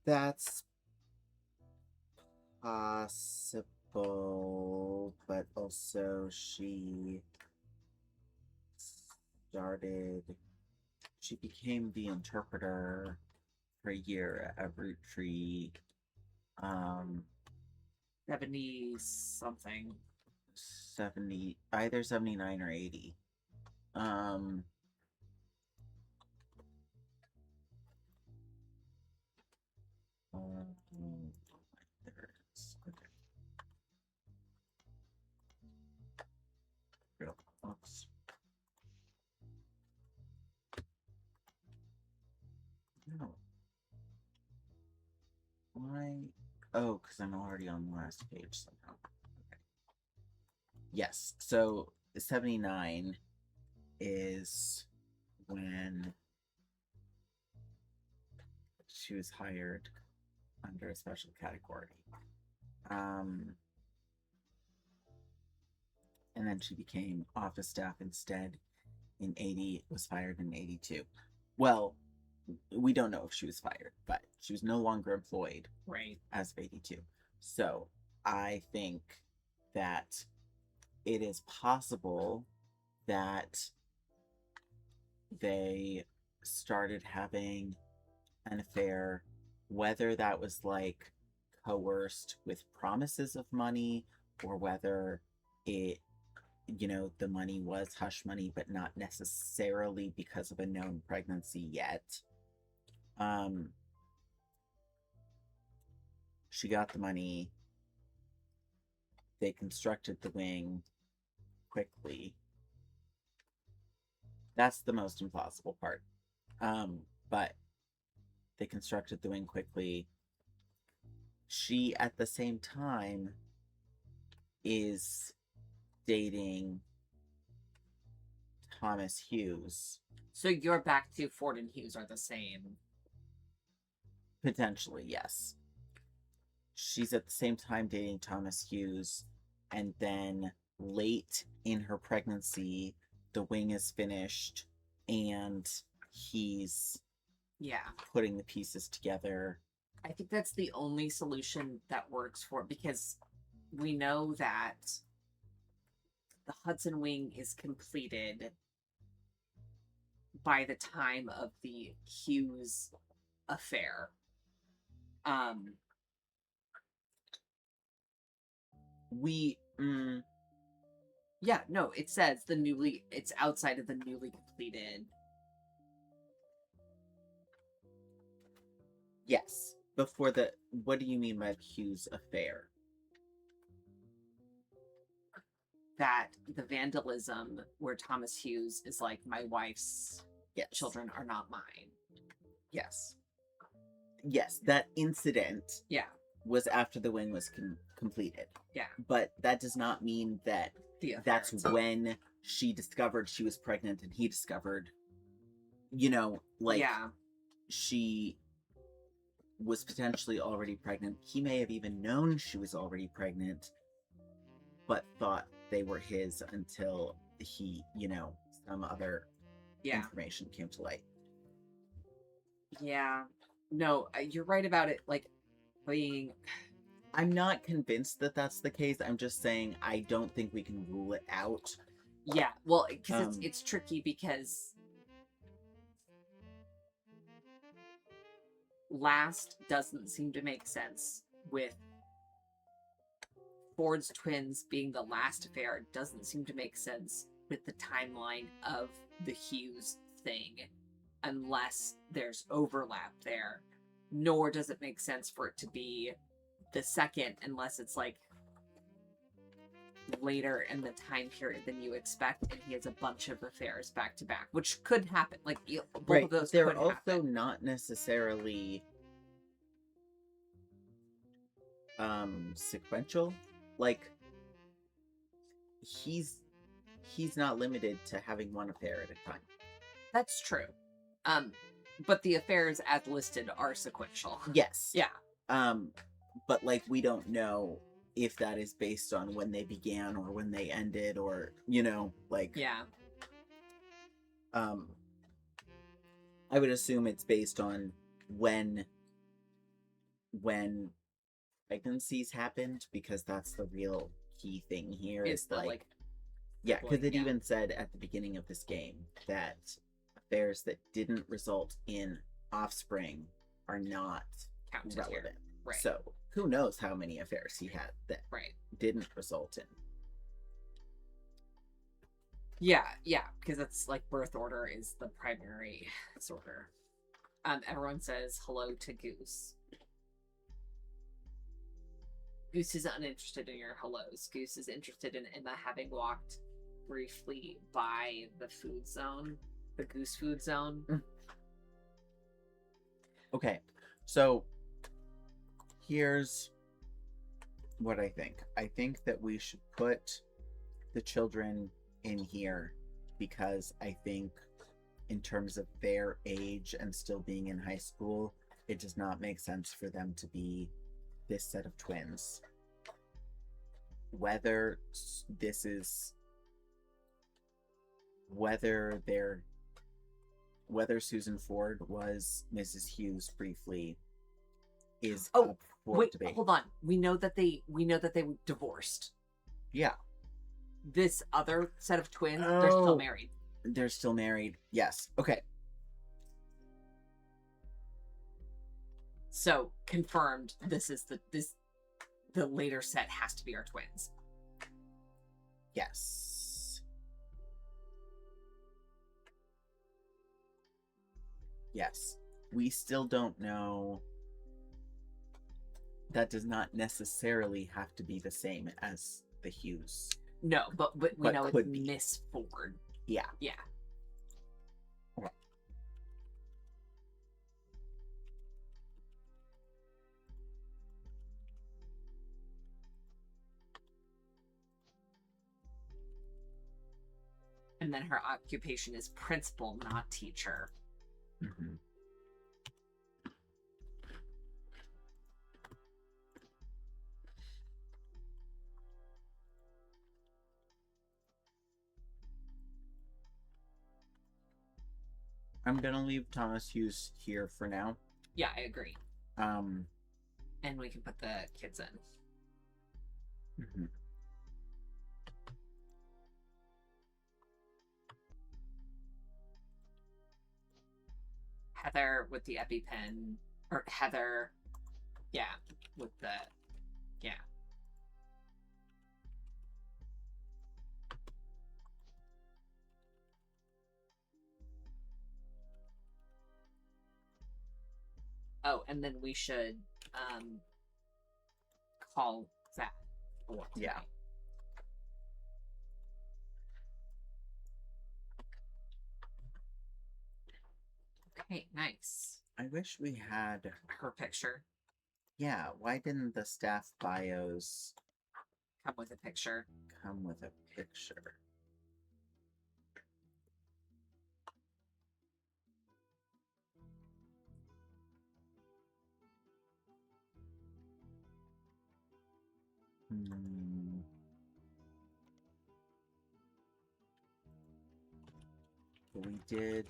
That's possible, but also she became the interpreter for a year at Roottree. 70 something. 70, either 79 or 80. There it is. Okay. Real. Oops. No. Why? Oh, because I'm already on the last page somehow. Okay. Yes. So 79 is when she was hired under a special category. And then she became office staff instead in 80, was fired in 82. Well, we don't know if she was fired, but she was no longer employed as of 82. So I think that it is possible that they started having an affair, whether that was like coerced with promises of money or whether it, the money was hush money, but not necessarily because of a known pregnancy yet. She got the money. They constructed the wing quickly. That's the most implausible part. But they constructed the wing quickly. She, at the same time, is dating Thomas Hughes. So you're back to Ford and Hughes are the same. Potentially, yes. She's at the same time dating Thomas Hughes, and then late in her pregnancy, the wing is finished, and he's Yeah. putting the pieces together. I think that's the only solution that works for it, because we know that the Hudson wing is completed by the time of the Hughes affair. Yeah, no, it says it's outside of the newly completed. Yes, before the. What do you mean by Hughes affair? That the vandalism where Thomas Hughes is like, my wife's Yes. children are not mine. Yes. Yes, that incident Yeah. was after the wing was completed. Yeah. But that does not mean that The affair that's itself. when she discovered she was pregnant and he discovered, Yeah. she was potentially already pregnant. He may have even known she was already pregnant, but thought they were his until he, some other information came to light. Yeah. No, you're right about it, like, being... I'm not convinced that that's the case. I'm just saying I don't think we can rule it out. Yeah, well, because it's tricky, because last doesn't seem to make sense with Ford's twins being the last affair. Doesn't seem to make sense with the timeline of the Hughes thing, unless there's overlap there. Nor does it make sense for it to be the second, unless it's like later in the time period than you expect, and he has a bunch of affairs back to back, which could happen. Like, both of those They're could also happen. not necessarily sequential. Like, he's not limited to having one affair at a time. That's true. But the affairs as listed are sequential. Yes. Yeah. But like, we don't know if that is based on when they began or when they ended, or Yeah. I would assume it's based on when pregnancies happened, because that's the real key thing here. It's the, like, yeah, because it yeah. even said at the beginning of this game that affairs that didn't result in offspring are not counted relevant. here. Right. So who knows how many affairs he had that didn't result in. Yeah, because it's like birth order is the primary disorder. Everyone says hello to Goose. Goose is uninterested in your hellos. Goose is interested in Emma having walked briefly by the food zone, the Goose food zone. Okay, so here's what I think. I think that we should put the children in here, because I think in terms of their age and still being in high school, it does not make sense for them to be this set of twins. Whether Susan Ford was Mrs. Hughes briefly is up for debate. Hold on. We know that they divorced. Yeah. This other set of twins, they're still married. They're still married. Yes. Okay. So confirmed. The later set has to be our twins. Yes. Yes. We still don't know. That does not necessarily have to be the same as the Hughes. No, but we know it's could be. Miss Ford. Yeah. Yeah. Okay. And And then her occupation is principal, not teacher. Mm-hmm. I'm gonna leave Thomas Hughes here for now. Yeah, I agree. Um, And we can put the kids in. mhm. Heather with the EpiPen, or Heather, yeah, with the, yeah. Oh, and then we should call that for tonight. Yeah. Okay, nice. I wish we had. Her picture. Yeah, why didn't the staff bios Come with a picture. come with a picture? Hmm. We did.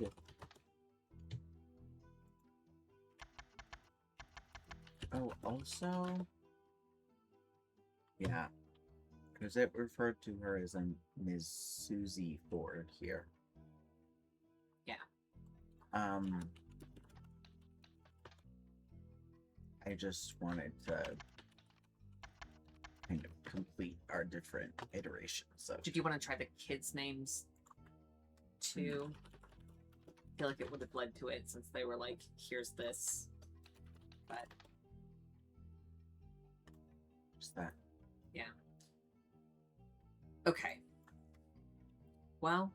Oh, also. Yeah. Because it referred to her as a Ms. Susie Ford here. Yeah. I just wanted to kind of complete our different iterations of. Did you want to try the kids' names too? I feel like it would have led to it since they were like, here's this. But Just that. yeah. Okay. Well,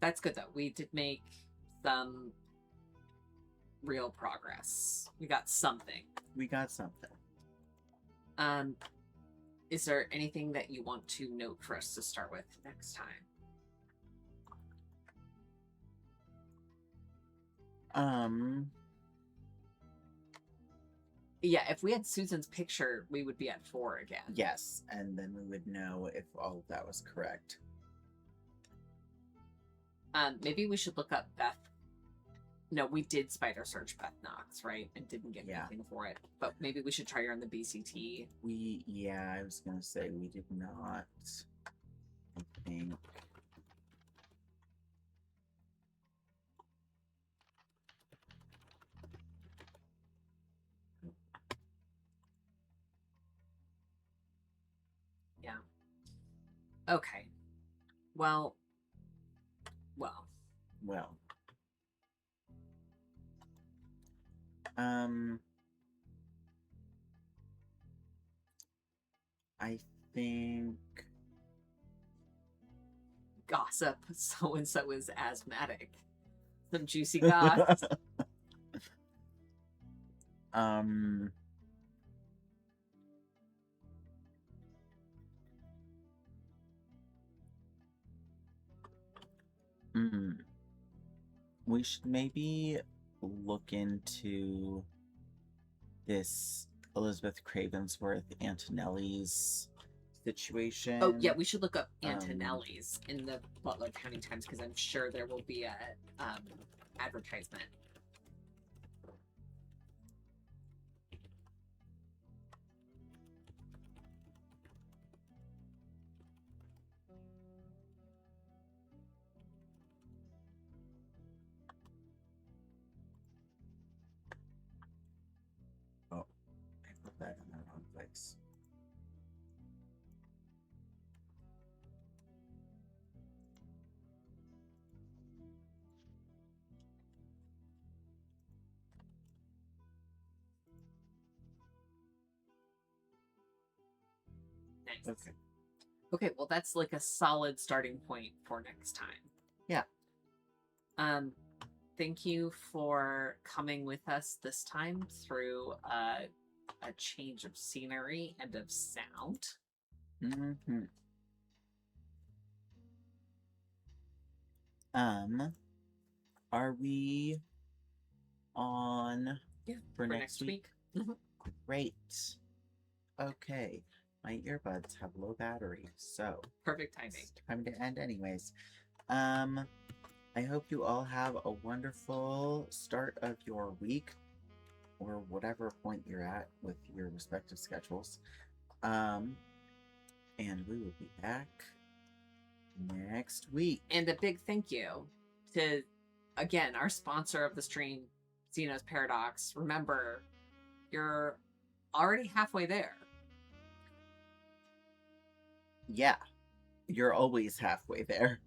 that's good though. We did make some real progress. We got something. We got something. Is there anything that you want to note for us to start with next time? Yeah, if we had Susan's picture, we would be at 4 again. Yes, and then we would know if all of that was correct. Maybe we should look up Beth. No, we did spider search Beth Knox, right? And didn't get anything for it. But maybe we should try her on the BCT. Yeah, I was gonna say we did not. I think. Yeah. Okay. Well. I think. Gossip. So and so is asthmatic. Some juicy goss. We should maybe look into this Elizabeth Cravensworth Antonelli's situation. Oh yeah, we should look up Antonelli's in the Butler County Times because I'm sure there will be a advertisement. Oh, I put that in the wrong place. Nice. Okay. Okay, well that's like a solid starting point for next time. Yeah. Thank you for coming with us this time through a change of scenery and of sound. Mm-hmm. Are we on Yeah, for next week? Mhm. Great. Okay. My earbuds have low battery, so Perfect timing. it's time to end anyways. I hope you all have a wonderful start of your week or whatever point you're at with your respective schedules. And we will be back next week. And a big thank you to, again, our sponsor of the stream, Xeno's Paradox. Remember, you're already halfway there. Yeah, you're always halfway there.